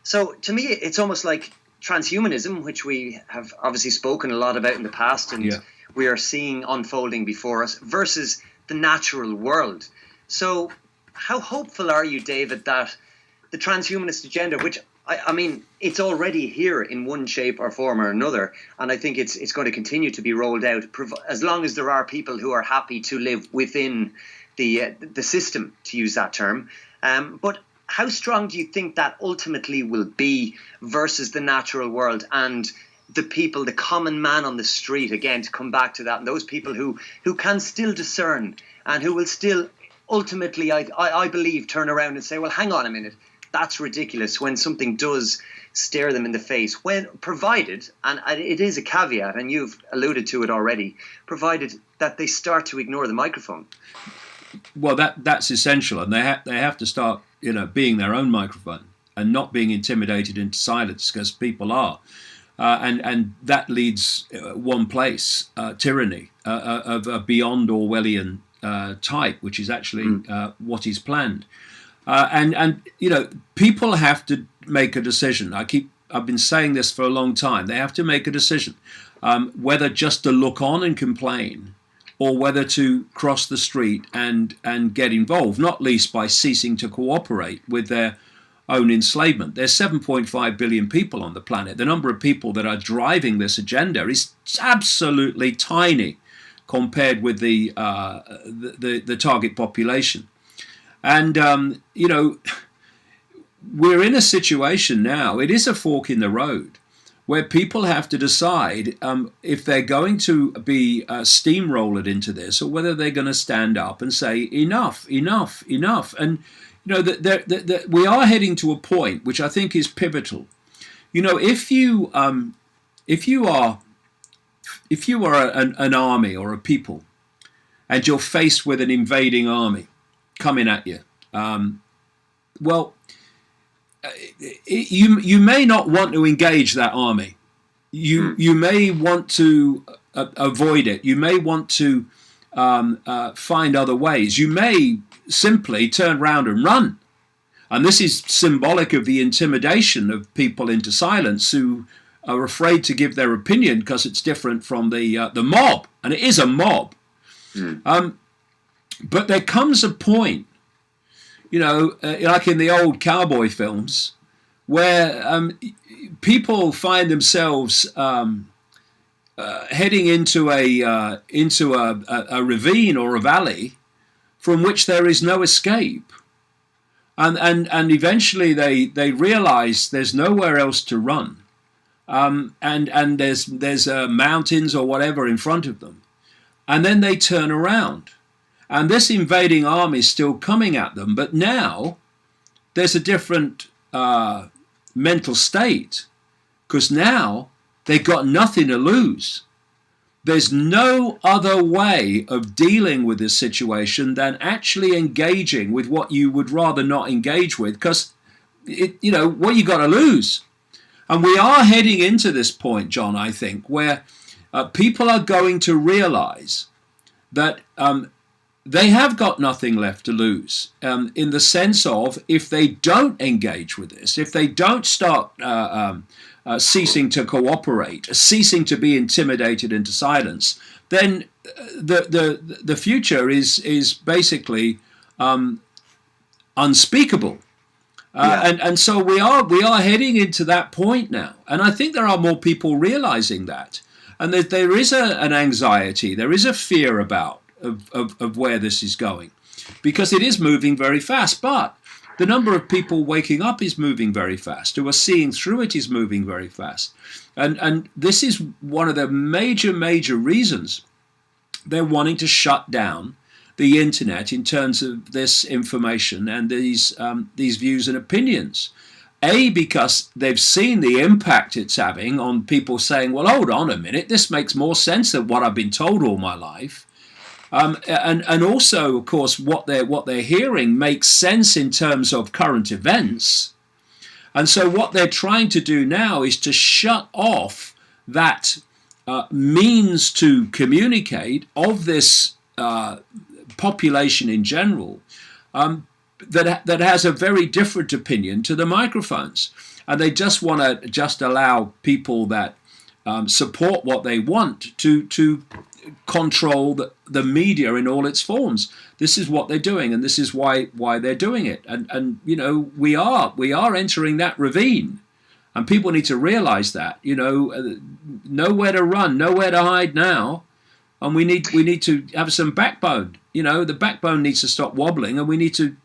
So to me, it's almost like transhumanism, which we have obviously spoken a lot about in the past, and we are seeing unfolding before us, versus the natural world. So how hopeful are you, David, that the transhumanist agenda, which I mean, it's already here in one shape or form or another, and I think it's going to continue to be rolled out as long as there are people who are happy to live within the system, to use that term. But how strong do you think that ultimately will be versus the natural world and the people, the common man on the street, again, to come back to that, and those people who can still discern and who will still ultimately, I believe, turn around and say, well, hang on a minute, that's ridiculous, when something does stare them in the face, when provided, and it is a caveat, and you've alluded to it already, provided that they start to ignore the microphone. Well, that's essential, and they have to start, being their own microphone and not being intimidated into silence, because people are. And that leads one place, tyranny of a beyond Orwellian type, which is actually what is planned. And people have to make a decision. I've been saying this for a long time. They have to make a decision whether just to look on and complain, or whether to cross the street and get involved, not least by ceasing to cooperate with their own enslavement. There's 7.5 billion people on the planet. The number of people that are driving this agenda is absolutely tiny compared with the target population. And we're in a situation now. It is a fork in the road where people have to decide if they're going to be steamrolled into this, or whether they're going to stand up and say enough, enough, enough. And that we are heading to a point which I think is pivotal. If you are an army or a people, and you're faced with an invading army coming at you, you may not want to engage that army. You may want to avoid it. You may want to find other ways. You may simply turn around and run. And this is symbolic of the intimidation of people into silence who are afraid to give their opinion because it's different from the mob. And it is a mob. But there comes a point, like in the old cowboy films, where people find themselves heading into a ravine or a valley from which there is no escape, and eventually they realize there's nowhere else to run, and there's mountains or whatever in front of them, and then they turn around. And this invading army is still coming at them, but now there's a different mental state, because now they've got nothing to lose. There's no other way of dealing with this situation than actually engaging with what you would rather not engage with, because what you got to lose. And we are heading into this point, John, I think, where people are going to realize that they have got nothing left to lose, in the sense of, if they don't engage with this, if they don't start ceasing to cooperate, ceasing to be intimidated into silence, then the future is basically unspeakable. And so we are heading into that point now, and I think there are more people realizing that, and that there is an anxiety, there is a fear about of where this is going, because it is moving very fast. But the number of people waking up is moving very fast, who are seeing through it is moving very fast, and this is one of the major reasons they're wanting to shut down the internet in terms of this information and these views and opinions. Because they've seen the impact it's having on people saying, well, hold on a minute, this makes more sense than what I've been told all my life. And also, of course, what they're hearing makes sense in terms of current events. And so what they're trying to do now is to shut off that means to communicate of this population in general, that has a very different opinion to the microphones. And they just want to just allow people that support what they want to control the media in all its forms. This is what they're doing, and this is why they're doing it. And we are entering that ravine, and people need to realize that. Nowhere to run, nowhere to hide now, and we need to have some backbone. The backbone needs to stop wobbling, and we need to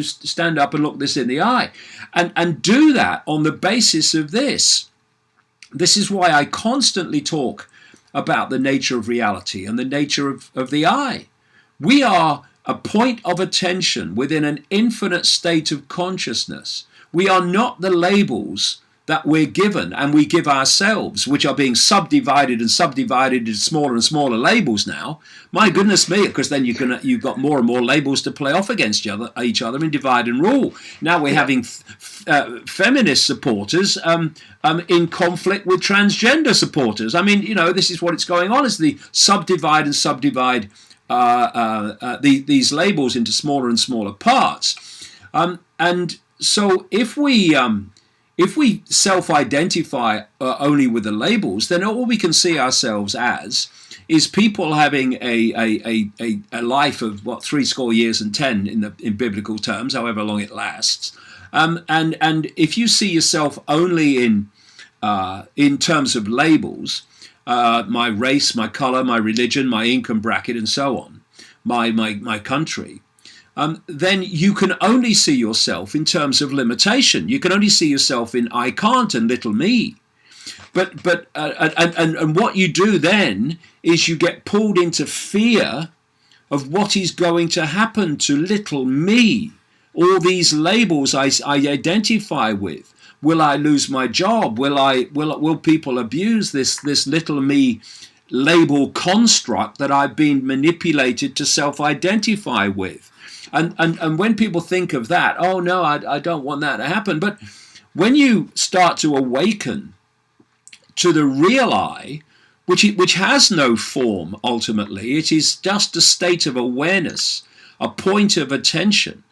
stand up and look this in the eye, and do that on the basis of this. This is why I constantly talk about the nature of reality and the nature of the I. We are a point of attention within an infinite state of consciousness. We are not the labels that we're given and we give ourselves, which are being subdivided into smaller and smaller labels now. My goodness me, because then you've got more and more labels to play off against each other and divide and rule. Now we're having feminist supporters in conflict with transgender supporters. I mean, this is what it's going on, is the subdivide and subdivide these labels into smaller and smaller parts. And so if we self-identify only with the labels, then all we can see ourselves as is people having a life of 70 years and 10 in biblical terms, however long it lasts, And if you see yourself only in terms of labels, my race, my color, my religion, my income bracket, and so on, my country, then you can only see yourself in terms of limitation. You can only see yourself in I can't and little me. And what you do then is you get pulled into fear of what is going to happen to little me. All these labels I identify with. Will I lose my job? Will people abuse this little me label construct that I've been manipulated to self-identify with? And when people think of that, oh no, I don't want that to happen. But when you start to awaken to the real I, which has no form ultimately, it is just a state of awareness, a point of attention.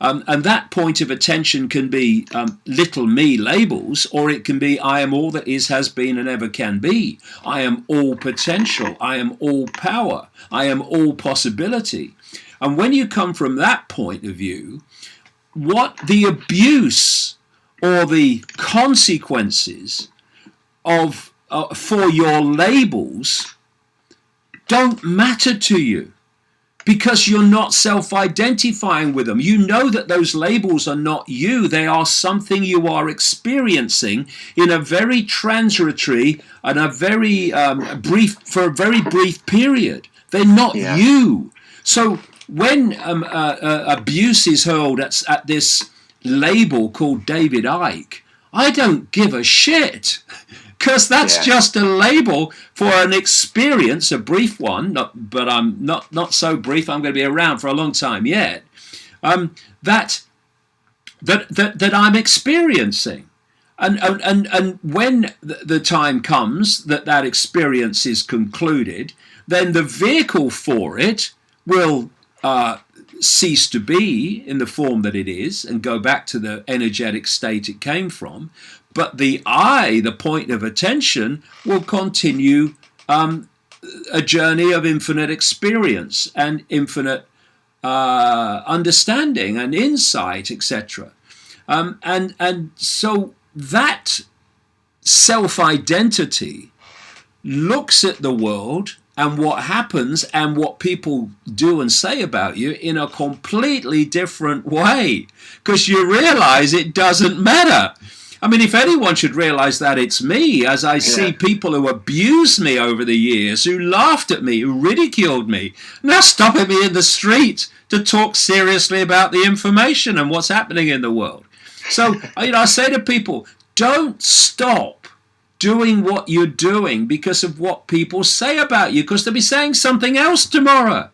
And that point of attention can be little me labels, or it can be I am all that is, has been, and ever can be. I am all potential. I am all power. I am all possibility. And when you come from that point of view, what the abuse or the consequences of for your labels don't matter to you, because you're not self-identifying with them. You know that those labels are not you. They are something you are experiencing in a very transitory and a very brief period. They're not you. So when abuse is hurled at this label called David Icke, I don't give a shit. Because that's just a label for an experience, a brief one, but I'm not so brief, I'm going to be around for a long time yet, that I'm experiencing. And when the time comes that experience is concluded, then the vehicle for it will cease to be in the form that it is and go back to the energetic state it came from. But the I, the point of attention, will continue a journey of infinite experience and infinite understanding and insight, etc. And so that self-identity looks at the world and what happens and what people do and say about you in a completely different way, because you realize it doesn't matter. I mean, if anyone should realize that, it's me, as I see people who abused me over the years, who laughed at me, who ridiculed me, now stopping me in the street to talk seriously about the information and what's happening in the world. So, I say to people, don't stop doing what you're doing because of what people say about you, because they'll be saying something else tomorrow.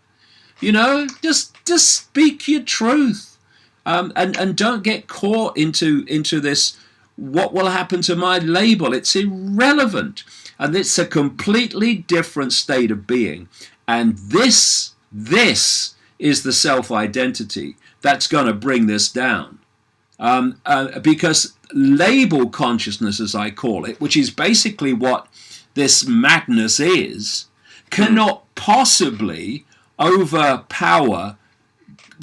Just speak your truth, and don't get caught into this. What will happen to my label? It's irrelevant. And it's a completely different state of being. And this is the self-identity that's going to bring this down. Because label consciousness, as I call it, which is basically what this madness is, cannot possibly overpower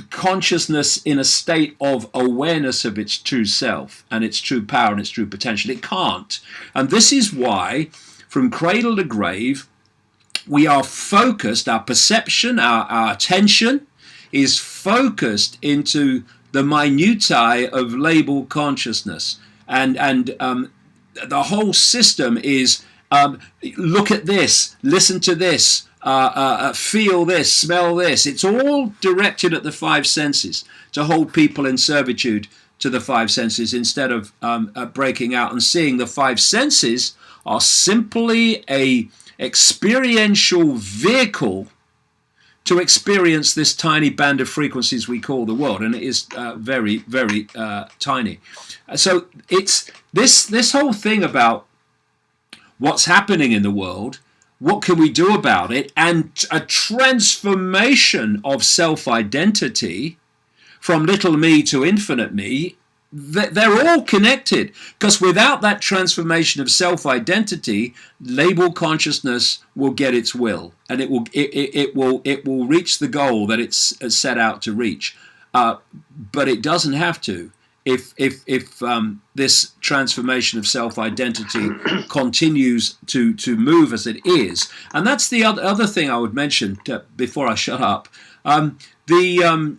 consciousness in a state of awareness of its true self and its true power and its true potential. It can't. And this is why, from cradle to grave, we are focused, our perception, our attention is focused into the minutiae of label consciousness. And the whole system is look at this, listen to this, feel this, smell this. It's all directed at the five senses to hold people in servitude to the five senses, instead of breaking out and seeing the five senses are simply a experiential vehicle to experience this tiny band of frequencies we call the world, and it is very, very tiny. So it's this whole thing about what's happening in the world, what can we do about it, and a transformation of self-identity from little me to infinite me. They're all connected, because without that transformation of self-identity, label consciousness will get its will, and it will reach the goal that it's set out to reach. But it doesn't have to. if this transformation of self-identity continues to move as it is. And that's the other thing I would mention before I shut up. The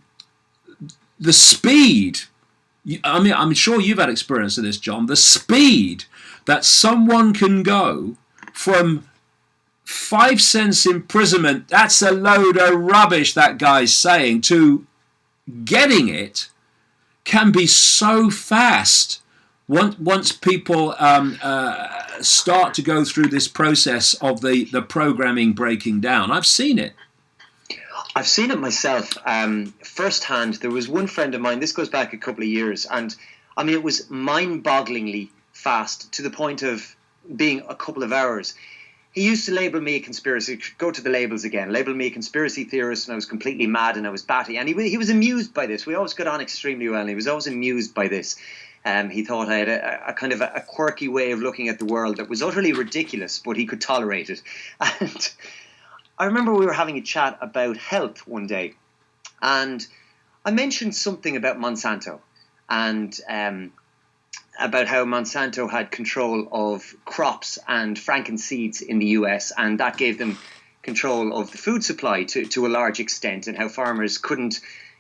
speed. I mean, I'm sure you've had experience of this, John. The speed that someone can go from 5 cents imprisonment, that's a load of rubbish, that guy's saying, to getting it can be so fast once people start to go through this process of the programming breaking down. I've seen it. I've seen it myself firsthand. There was one friend of mine, this goes back a couple of years, and I mean, it was mind-bogglingly fast to the point of being a couple of hours. He used to label me a conspiracy, go to the labels again, label me a conspiracy theorist, and I was completely mad and I was batty. And he was amused by this. We always got on extremely well, and he was always amused by this. He thought I had a kind of a quirky way of looking at the world that was utterly ridiculous, but he could tolerate it. And I remember we were having a chat about health one day, and I mentioned something about Monsanto and about how Monsanto had control of crops and frankenseeds in the US, and that gave them control of the food supply to a large extent, and how farmers couldn't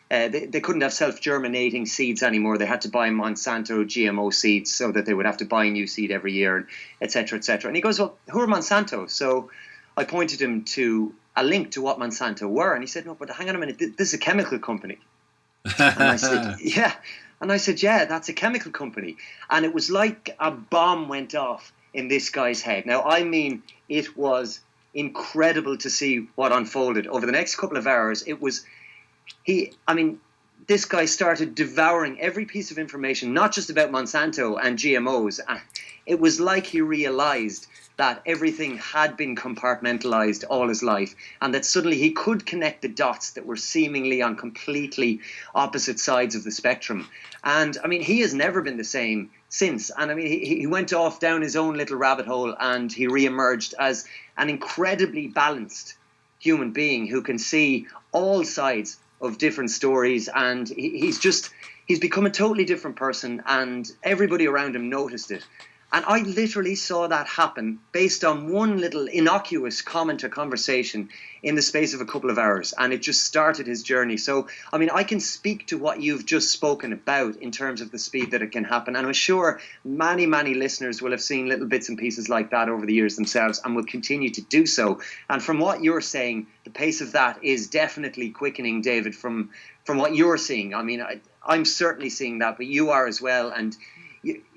they couldn't have self-germinating seeds anymore. They had to buy Monsanto GMO seeds so that they would have to buy new seed every year, et cetera, et cetera. And he goes, well, who are Monsanto? So I pointed him to a link to what Monsanto were, and he said, no, but hang on a minute, this is a chemical company. And I said, yeah. And I said, yeah, that's a chemical company. And it was like a bomb went off in this guy's head. Now, I mean, it was incredible to see what unfolded over the next couple of hours. It was, this guy started devouring every piece of information, not just about Monsanto and GMOs. It was like he realized that everything had been compartmentalized all his life, and that suddenly he could connect the dots that were seemingly on completely opposite sides of the spectrum. And I mean, he has never been the same since. And I mean, he went off down his own little rabbit hole, and he reemerged as an incredibly balanced human being who can see all sides of different stories. And he's become a totally different person, and everybody around him noticed it. And I literally saw that happen based on one little innocuous comment or conversation in the space of a couple of hours. And it just started his journey. So, I mean, I can speak to what you've just spoken about in terms of the speed that it can happen. And I'm sure many, many listeners will have seen little bits and pieces like that over the years themselves and will continue to do so. And from what you're saying, the pace of that is definitely quickening, David, from what you're seeing. I mean, I'm certainly seeing that, but you are as well. And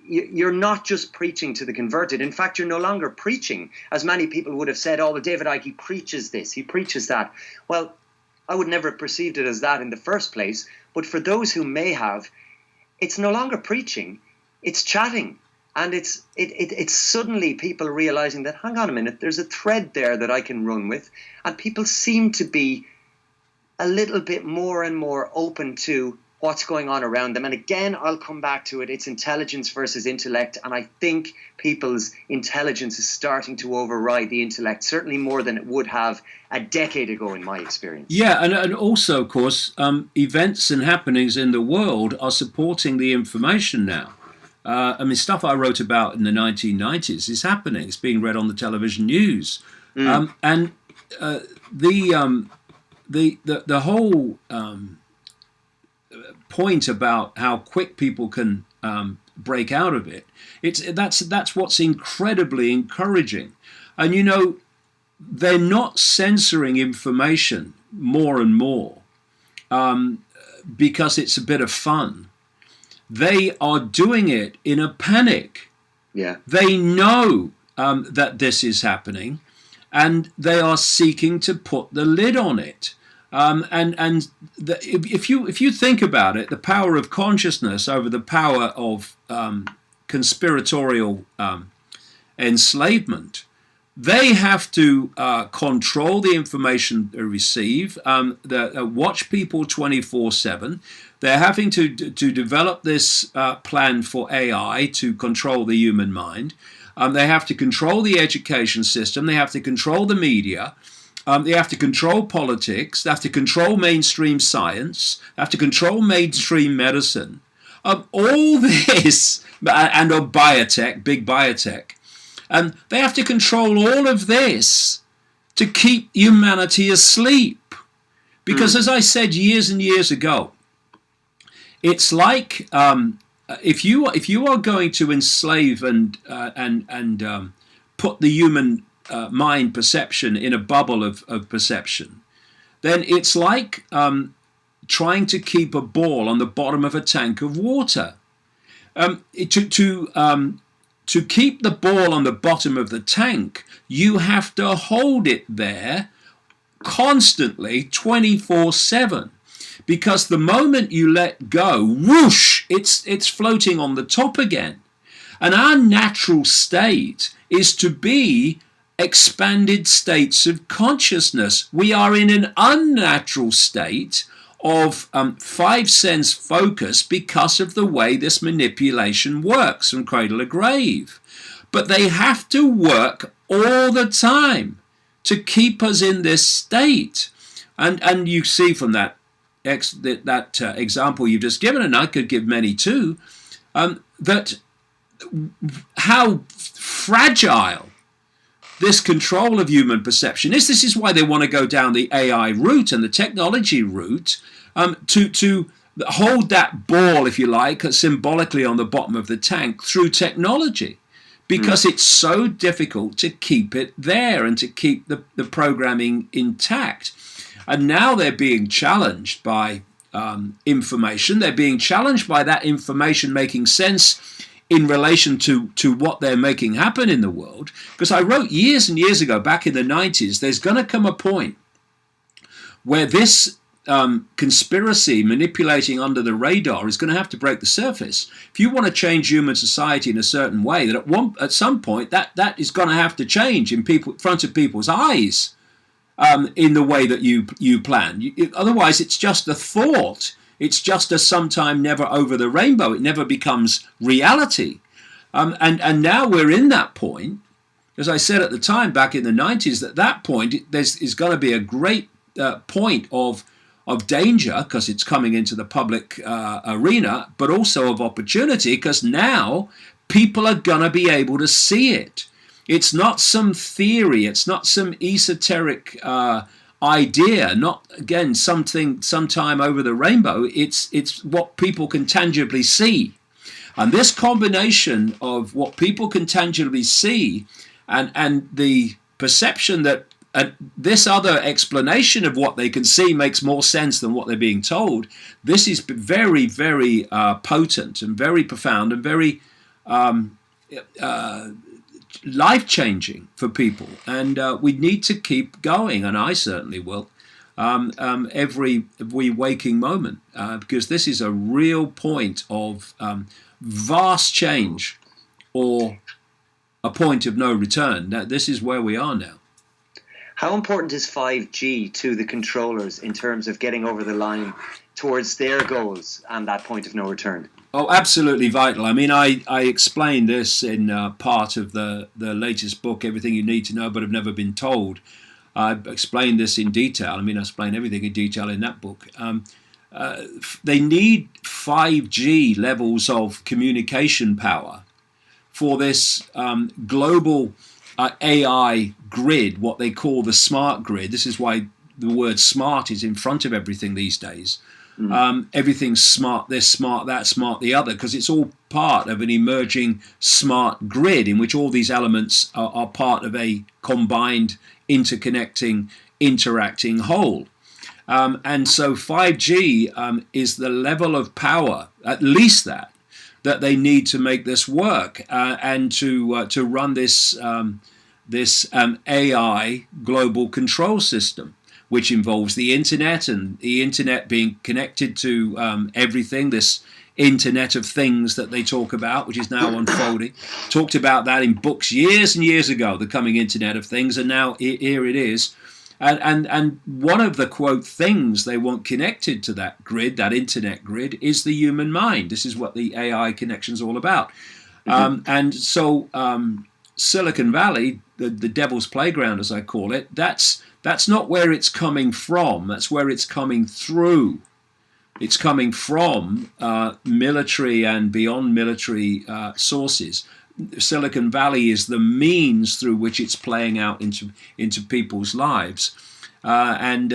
you're not just preaching to the converted. In fact, you're no longer preaching, as many people would have said, oh, well, David Icke preaches this, he preaches that. Well, I would never have perceived it as that in the first place. But for those who may have, it's no longer preaching, it's chatting. And it's suddenly people realizing that, hang on a minute, there's a thread there that I can run with. And people seem to be a little bit more and more open to what's going on around them. And again, I'll come back to it. It's intelligence versus intellect. And I think people's intelligence is starting to override the intellect, certainly more than it would have a decade ago, in my experience. Yeah, and also, of course, events and happenings in the world are supporting the information now. I mean, stuff I wrote about in the 1990s is happening. It's being read on the television news. And the whole point about how quick people can break out of it, that's what's incredibly encouraging. And you know, they're not censoring information more and more because it's a bit of fun. They are doing it in a panic. Yeah, they know that this is happening, and they are seeking to put the lid on it. If you think about it, the power of consciousness over the power of conspiratorial enslavement, they have to control the information they receive, watch people 24/7. They're having to develop this plan for AI to control the human mind. They have to control the education system. They have to control the media. They have to control politics. They have to control mainstream science. They have to control mainstream medicine. all this, and of biotech, big biotech, they have to control all of this to keep humanity asleep. Because as I said years and years ago, it's like if you are going to enslave and put the human mind perception in a bubble of perception, then it's like trying to keep a ball on the bottom of a tank of water. To keep the ball on the bottom of the tank, you have to hold it there constantly, 24/7. Because the moment you let go, whoosh, it's floating on the top again. And our natural state is to be expanded states of consciousness. We are in an unnatural state of five sense focus because of the way this manipulation works from cradle to grave. But they have to work all the time to keep us in this state. And you see from that example you've just given, and I could give many too, that how fragile this control of human perception is. This is why they want to go down the AI route and the technology route, to hold that ball, if you like, symbolically on the bottom of the tank through technology, because it's so difficult to keep it there and to keep the programming intact. And now they're being challenged by information. They're being challenged by that information making sense in relation to what they're making happen in the world. Because I wrote years and years ago, back in the 90s, there's going to come a point where this conspiracy manipulating under the radar is going to have to break the surface. If you want to change human society in a certain way, that at some point that is going to have to change in front of people's eyes, in the way that you plan. Otherwise, it's just a thought. It's just a sometime never over the rainbow. It never becomes reality. And now we're in that point. As I said at the time, back in the 90s, that point is going to be a great point of danger, because it's coming into the public arena, but also of opportunity, because now people are going to be able to see it. It's not some theory. It's not some esoteric idea. Not, again, something sometime over the rainbow. It's what people can tangibly see. And this combination of what people can tangibly see and the perception that this other explanation of what they can see makes more sense than what they're being told, this is very, very potent and very profound and very life-changing for people, and we need to keep going, and I certainly will, every waking moment, because this is a real point of vast change, or a point of no return. This is where we are now. How important is 5G to the controllers in terms of getting over the line towards their goals and that point of no return? Oh, absolutely vital. I mean, I explained this in part of the latest book, Everything You Need to Know But Have Never Been Told. I explained this in detail. I mean, I explain everything in detail in that book. They need 5G levels of communication power for this global AI grid, what they call the smart grid. This is why the word smart is in front of everything these days. Everything's smart, this, smart, that, smart, the other, because it's all part of an emerging smart grid in which all these elements are part of a combined, interconnecting, interacting whole. And so 5G is the level of power, at least that they need to make this work, and to run this AI global control system, which involves the internet, and the internet being connected to everything, this Internet of Things that they talk about, which is now unfolding. Talked about that in books years and years ago, the coming Internet of Things, and now here it is. And one of the, quote, things they want connected to that grid, that internet grid, is the human mind. This is what the AI connection is all about. And so Silicon Valley, the devil's playground, as I call it, that's not where it's coming from. That's where it's coming through. It's coming from military and beyond military sources. Silicon Valley is the means through which it's playing out into people's lives, and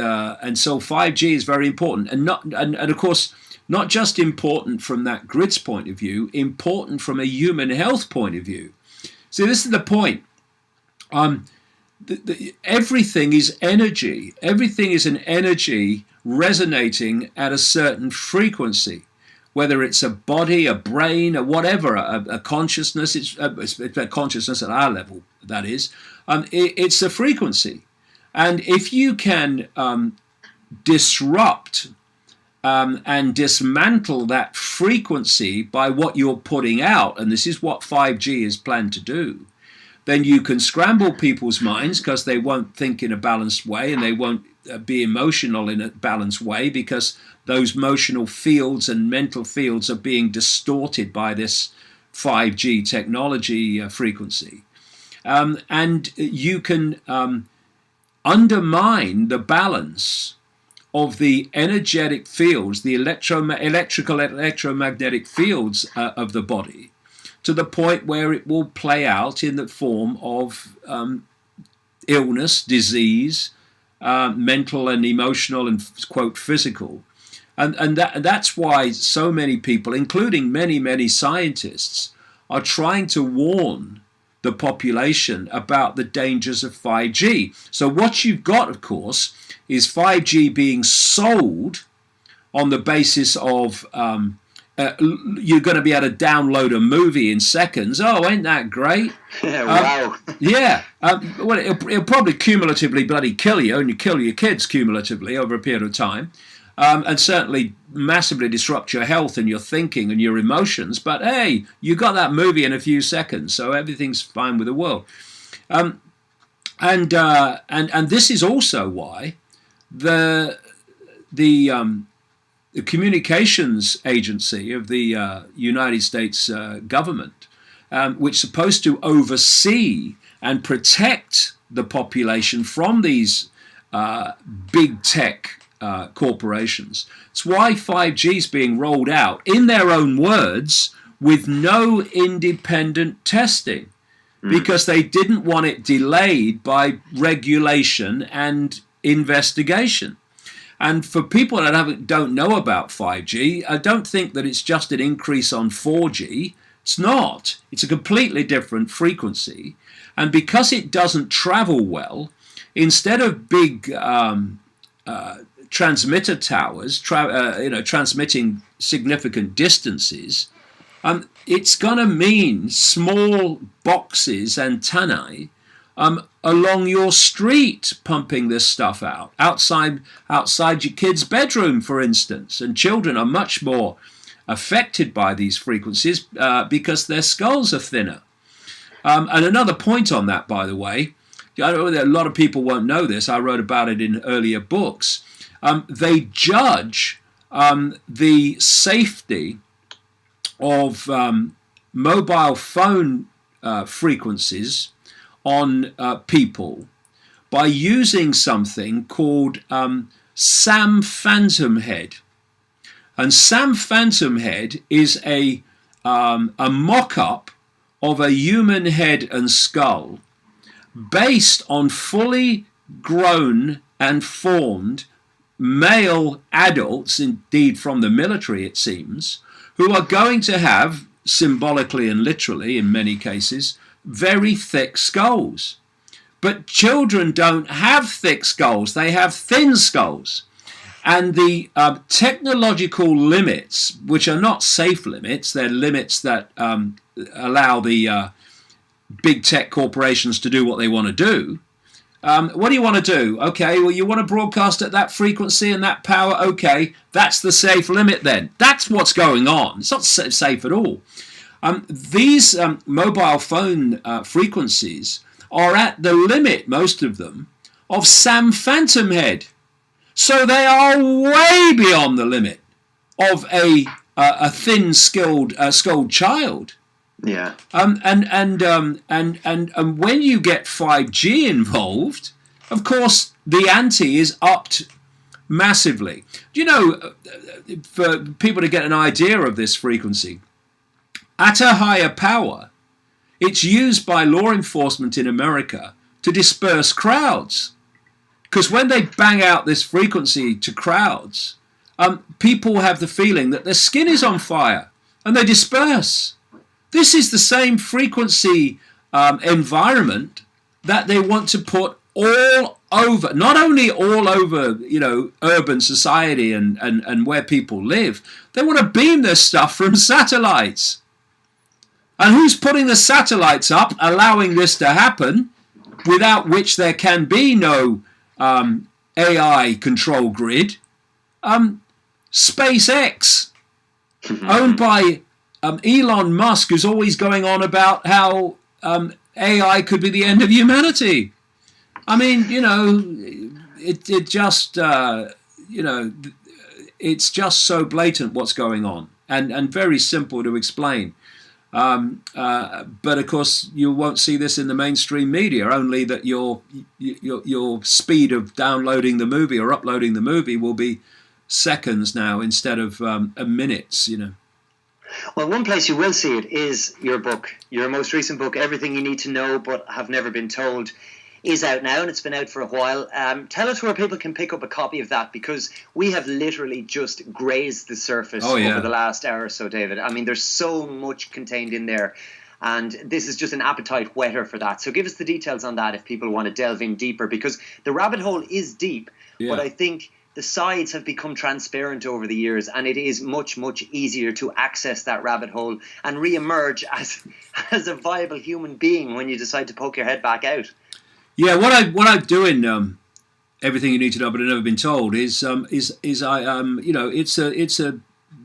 so 5G is very important, and of course not just important from that grid's point of view, important from a human health point of view. See, this is the point. Everything is energy. Everything is an energy resonating at a certain frequency, whether it's a body, a brain, or whatever, a consciousness. It's a consciousness at our level, that is. It's a frequency. And if you can disrupt and dismantle that frequency by what you're putting out, and this is what 5G is planned to do, then you can scramble people's minds because they won't think in a balanced way, and they won't be emotional in a balanced way because those emotional fields and mental fields are being distorted by this 5G technology frequency. And you can undermine the balance of the energetic fields, the electrical, electromagnetic fields of the body, to the point where it will play out in the form of illness, disease, mental and emotional and, quote, physical. And that's why so many people, including many scientists, are trying to warn the population about the dangers of 5G. So what you've got, of course, is 5G being sold on the basis of you're going to be able to download a movie in seconds. Oh, ain't that great? Yeah, wow. Yeah. Well, it'll probably cumulatively bloody kill you, and you kill your kids cumulatively over a period of time, and certainly massively disrupt your health and your thinking and your emotions. But hey, you got that movie in a few seconds, so everything's fine with the world. And this is also why the communications agency of the United States government, which is supposed to oversee and protect the population from these big tech corporations. It's why 5G is being rolled out, in their own words, with no independent testing, because they didn't want it delayed by regulation and investigation. And for people that don't know about 5G, I don't think that it's just an increase on 4G. It's not. It's a completely different frequency. And because it doesn't travel well, instead of big transmitter towers transmitting significant distances, it's going to mean small boxes, antennae, along your street, pumping this stuff out outside your kid's bedroom, for instance. And children are much more affected by these frequencies because their skulls are thinner. And another point on that, by the way, I know that a lot of people won't know this. I wrote about it in earlier books. They judge the safety of mobile phone frequencies on people by using something called Sam Phantom Head. And Sam Phantom Head is a mock-up of a human head and skull based on fully grown and formed male adults, indeed from the military it seems, who are going to have, symbolically and literally in many cases, very thick skulls. But children don't have thick skulls, they have thin skulls. And the technological limits, which are not safe limits, they're limits that allow the big tech corporations to do what they want to do. What do you want to do? Okay, well, you want to broadcast at that frequency and that power? Okay, that's the safe limit then. That's what's going on. It's not safe at all. These mobile phone frequencies are at the limit, most of them, of Sam Phantom Head. So they are way beyond the limit of a thin-skulled child. Yeah. And when you get 5G involved, of course, the ante is upped massively. Do you know, for people to get an idea of this frequency, at a higher power, it's used by law enforcement in America to disperse crowds. Because when they bang out this frequency to crowds, people have the feeling that their skin is on fire and they disperse. This is the same frequency environment that they want to put all over, not only all over, urban society and where people live. They want to beam this stuff from satellites. And who's putting the satellites up, allowing this to happen, without which there can be no AI control grid? SpaceX, owned by Elon Musk, who's always going on about how AI could be the end of humanity. I mean, it just, it's just so blatant what's going on, and very simple to explain. But of course, you won't see this in the mainstream media. Only that your speed of downloading the movie or uploading the movie will be seconds now instead of minutes. Well, one place you will see it is your book, your most recent book, Everything You Need to Know But Have Never Been Told, is out now, and it's been out for a while. Tell us where people can pick up a copy of that, because we have literally just grazed the surface over the last hour or so, David. I mean, there's so much contained in there, and this is just an appetite whetter for that. So give us the details on that if people want to delve in deeper, because the rabbit hole is deep, but I think the sides have become transparent over the years, and it is much, much easier to access that rabbit hole and re-emerge as a viable human being when you decide to poke your head back out. Yeah, what I do in Everything You Need to Know But Have Never Been Told is it's a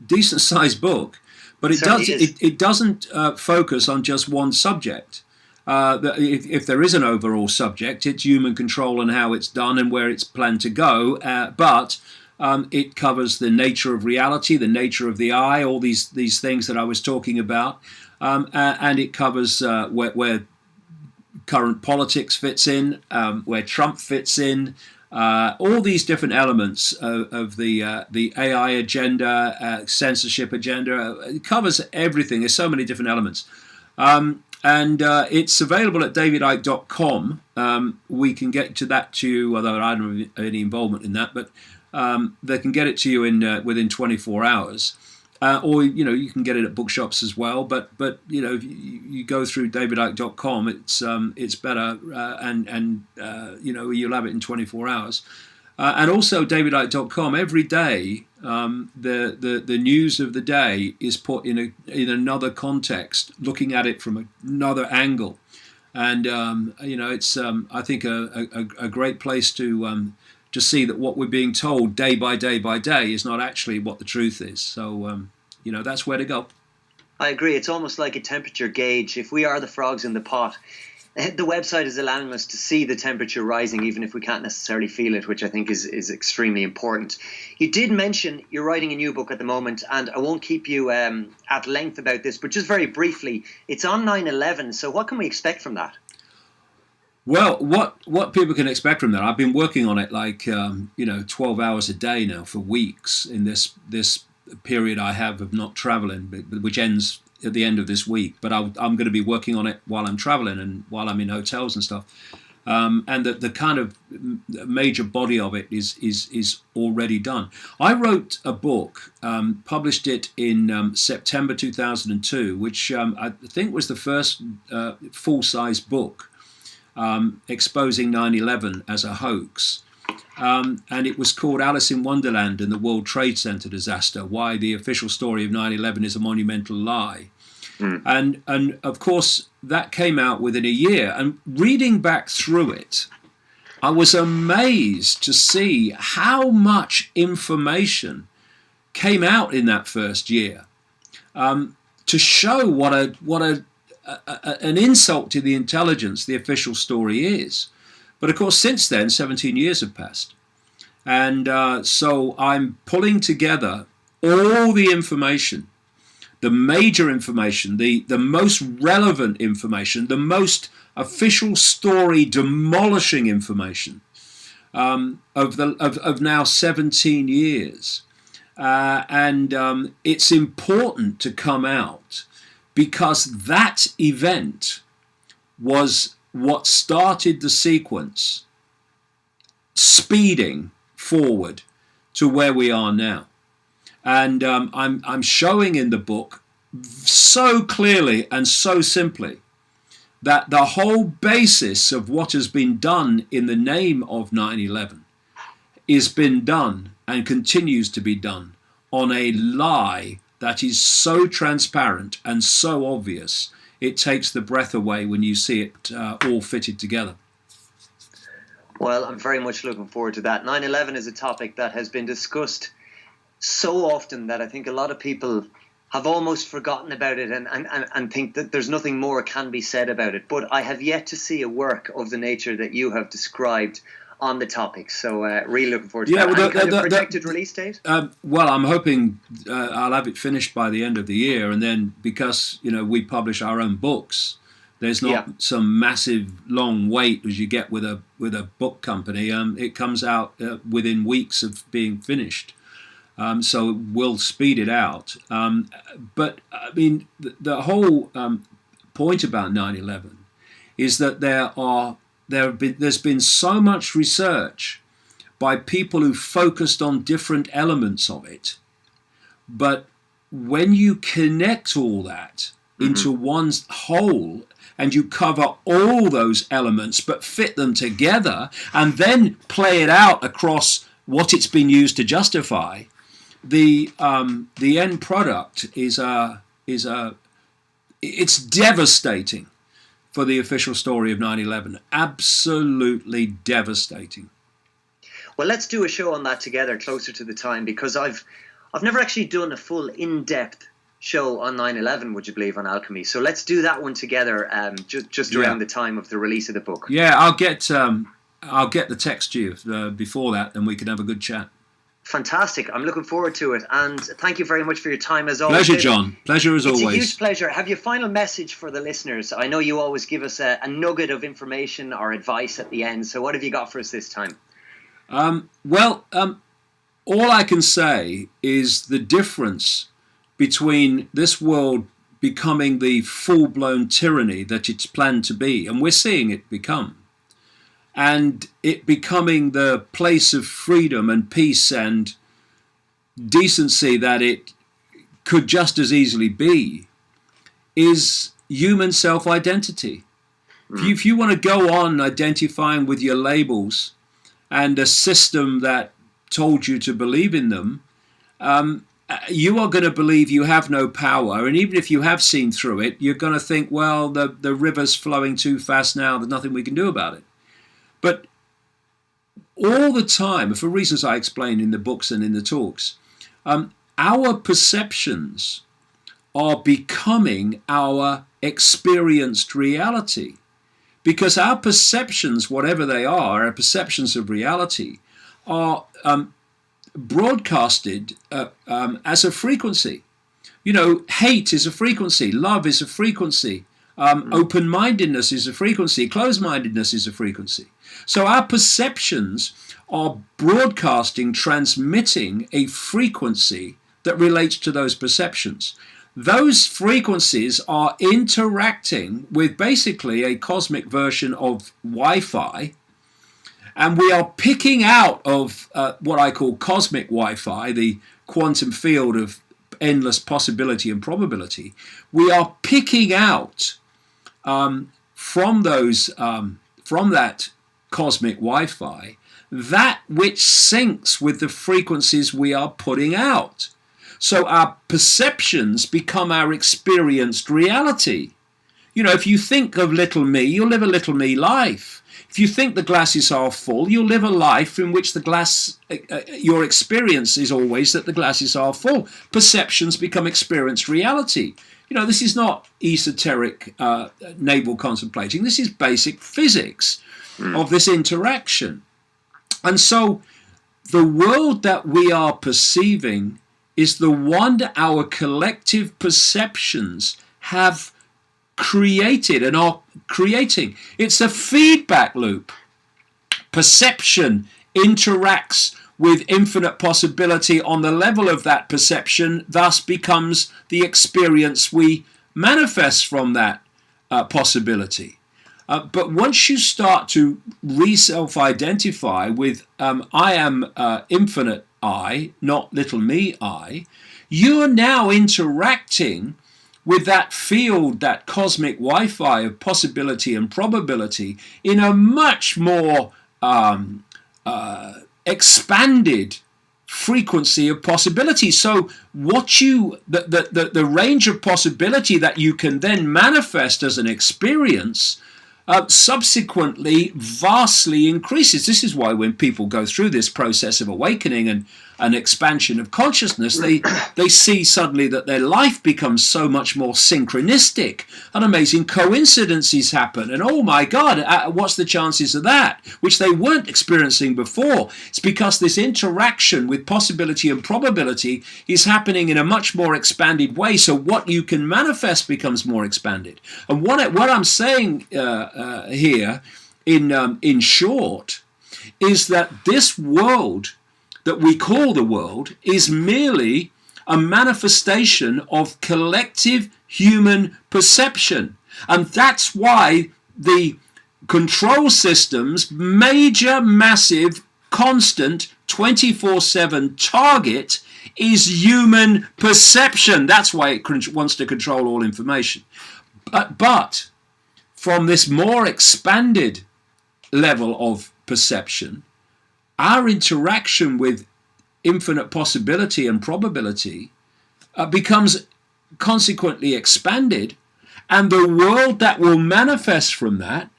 decent sized book, but it doesn't focus on just one subject. If there is an overall subject, it's human control and how it's done and where it's planned to go. But it covers the nature of reality, the nature of the eye, all these things that I was talking about, and it covers where current politics fits in, where Trump fits in, all these different elements of the AI agenda, censorship agenda. It covers everything. There's so many different elements. And it's available at davidicke.com. We can get to that to you, although I don't have any involvement in that, but they can get it to you in within 24 hours. Or you can get it at bookshops as well. But if you go through davidicke.com, it's better, and you'll have it in 24 hours. And also davidicke.com, every day the news of the day is put in another context, looking at it from another angle, and it's I think a great place to see that what we're being told day by day by day is not actually what the truth is. So that's where to go. I agree. It's almost like a temperature gauge. If we are the frogs in the pot, the website is allowing us to see the temperature rising, even if we can't necessarily feel it, which I think is extremely important. You did mention you're writing a new book at the moment, and I won't keep you at length about this, but just very briefly, it's on 9/11. So what can we expect from that? Well, what people can expect from that, I've been working on it 12 hours a day now for weeks in this period I have of not traveling, which ends at the end of this week. But I'm going to be working on it while I'm traveling and while I'm in hotels and stuff. And the kind of major body of it is already done. I wrote a book, published it in September 2002, which I think was the first full-size book exposing 9/11 as a hoax. And it was called Alice in Wonderland and the World Trade Center Disaster, Why the Official Story of 9/11 is a Monumental Lie. And of course, that came out within a year. And reading back through it, I was amazed to see how much information came out in that first year, to show what an insult to the intelligence the official story is. But of course, since then, 17 years have passed. And so I'm pulling together all the information, the major information, the most relevant information, the most official story demolishing information of now 17 years. And it's important to come out because that event was what started the sequence speeding forward to where we are now. And I'm showing in the book so clearly and so simply that the whole basis of what has been done in the name of 9/11 is been done and continues to be done on a lie that is so transparent and so obvious, it takes the breath away when you see it all fitted together. Well, I'm very much looking forward to that. 9/11 is a topic that has been discussed so often that I think a lot of people have almost forgotten about it and think that there's nothing more can be said about it. But I have yet to see a work of the nature that you have described on the topic. So really looking forward to that. Any kind of projected release date? Well, I'm hoping I'll have it finished by the end of the year. And then because, we publish our own books, there's not some massive long wait as you get with a book company. It comes out within weeks of being finished. So we'll speed it out. But I mean, the whole point about 9/11 is that there's been so much research by people who focused on different elements of it. But when you connect all that into one whole and you cover all those elements but fit them together and then play it out across what it's been used to justify, the end product it's devastating for the official story of 9/11. Absolutely devastating. Well, let's do a show on that together closer to the time, because I've never actually done a full in-depth show on 9/11, would you believe, on Alchemy. So let's do that one together just around the time of the release of the book. Yeah, I'll get the text to you before that, and we can have a good chat. Fantastic. I'm looking forward to it. And thank you very much for your time as always. Pleasure, John. Pleasure as always. It's a huge pleasure. Have you a final message for the listeners? I know you always give us a nugget of information or advice at the end. So what have you got for us this time? All I can say is the difference between this world becoming the full-blown tyranny that it's planned to be, and we're seeing it become, and it becoming the place of freedom and peace and decency that it could just as easily be, is human self-identity. If you want to go on identifying with your labels and a system that told you to believe in them, you are going to believe you have no power. And even if you have seen through it, you're going to think, well, the river's flowing too fast now, there's nothing we can do about it. But all the time, for reasons I explain in the books and in the talks, our perceptions are becoming our experienced reality. Because our perceptions, whatever they are, our perceptions of reality, are broadcasted as a frequency. Hate is a frequency, love is a frequency, open-mindedness is a frequency, closed-mindedness is a frequency. So our perceptions are broadcasting, transmitting a frequency that relates to those perceptions. Those frequencies are interacting with basically a cosmic version of Wi-Fi, and we are picking out of what I call cosmic Wi-Fi, the quantum field of endless possibility and probability. We are picking out from that cosmic Wi-Fi that which syncs with the frequencies we are putting out. So our perceptions become our experienced reality. If you think of little me, you'll live a little me life. If you think the glass is half full, you'll live a life in which the glass, your experience is always that the glass is half full. Perceptions become experienced reality. This is not esoteric navel contemplating. This is basic physics of this interaction. And so the world that we are perceiving is the one that our collective perceptions have created and are creating. It's a feedback loop. Perception interacts with infinite possibility on the level of that perception, thus becomes the experience we manifest from that possibility. But once you start to self-identify with I am infinite I, not little me I, you're now interacting with that field, that cosmic Wi-Fi of possibility and probability in a much more expanded frequency of possibility. So what the range of possibility that you can then manifest as an experience subsequently vastly increases. This is why when people go through this process of awakening and an expansion of consciousness, they see suddenly that their life becomes so much more synchronistic and amazing coincidences happen. And oh my God, what's the chances of that? Which they weren't experiencing before. It's because this interaction with possibility and probability is happening in a much more expanded way. So what you can manifest becomes more expanded. And what I'm saying here in short is that this world that we call the world is merely a manifestation of collective human perception. And that's why the control system's major, massive, constant, 24/7 target is human perception. That's why it wants to control all information. But from this more expanded level of perception, our interaction with infinite possibility and probability becomes consequently expanded, and the world that will manifest from that,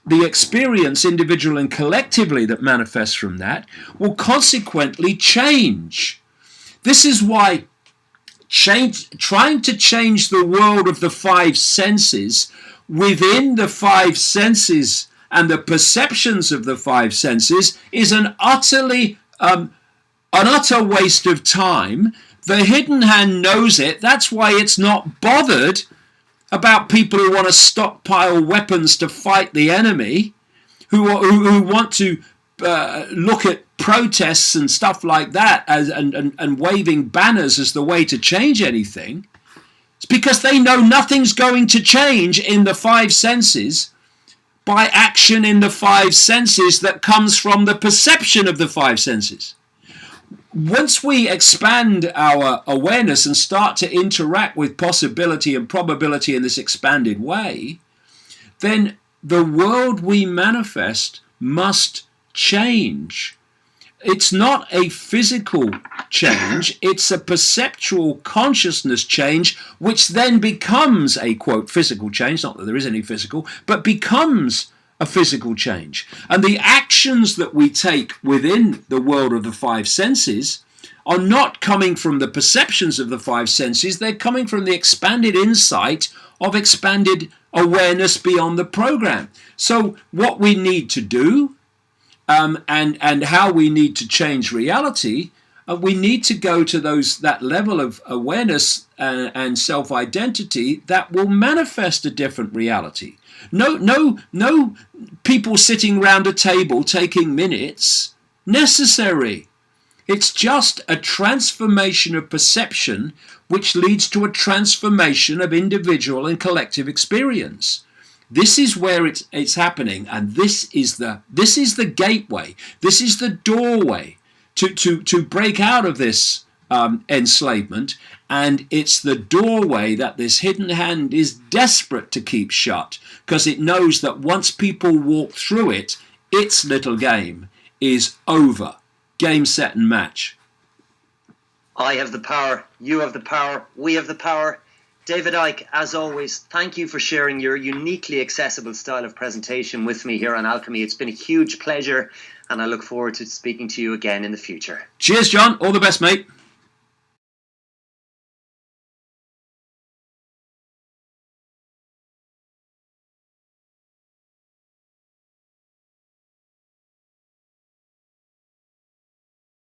the experience individual and collectively that manifests from that, will consequently change. This is why trying to change the world of the five senses within the five senses and the perceptions of the five senses is an utter waste of time. The hidden hand knows it. That's why it's not bothered about people who want to stockpile weapons to fight the enemy, who want to look at protests and stuff like that and waving banners as the way to change anything. It's because they know nothing's going to change in the five senses by action in the five senses that comes from the perception of the five senses. Once we expand our awareness and start to interact with possibility and probability in this expanded way, then the world we manifest must change. It's not a physical change, it's a perceptual consciousness change, which then becomes a, quote, physical change, not that there is any physical, but becomes a physical change. And the actions that we take within the world of the five senses are not coming from the perceptions of the five senses, they're coming from the expanded insight of expanded awareness beyond the program. So what we need to do and how we need to change reality, we need to go to that level of awareness and self-identity that will manifest a different reality. No people sitting round a table taking minutes necessary. It's just a transformation of perception which leads to a transformation of individual and collective experience. This is where it's happening, and this is the gateway. This is the doorway to break out of this enslavement, and it's the doorway that this hidden hand is desperate to keep shut, because it knows that once people walk through it, its little game is over. Game, set, and match. I have the power. You have the power. We have the power. David Icke, as always, thank you for sharing your uniquely accessible style of presentation with me here on Alchemy. It's been a huge pleasure, and I look forward to speaking to you again in the future. Cheers, John. All the best, mate.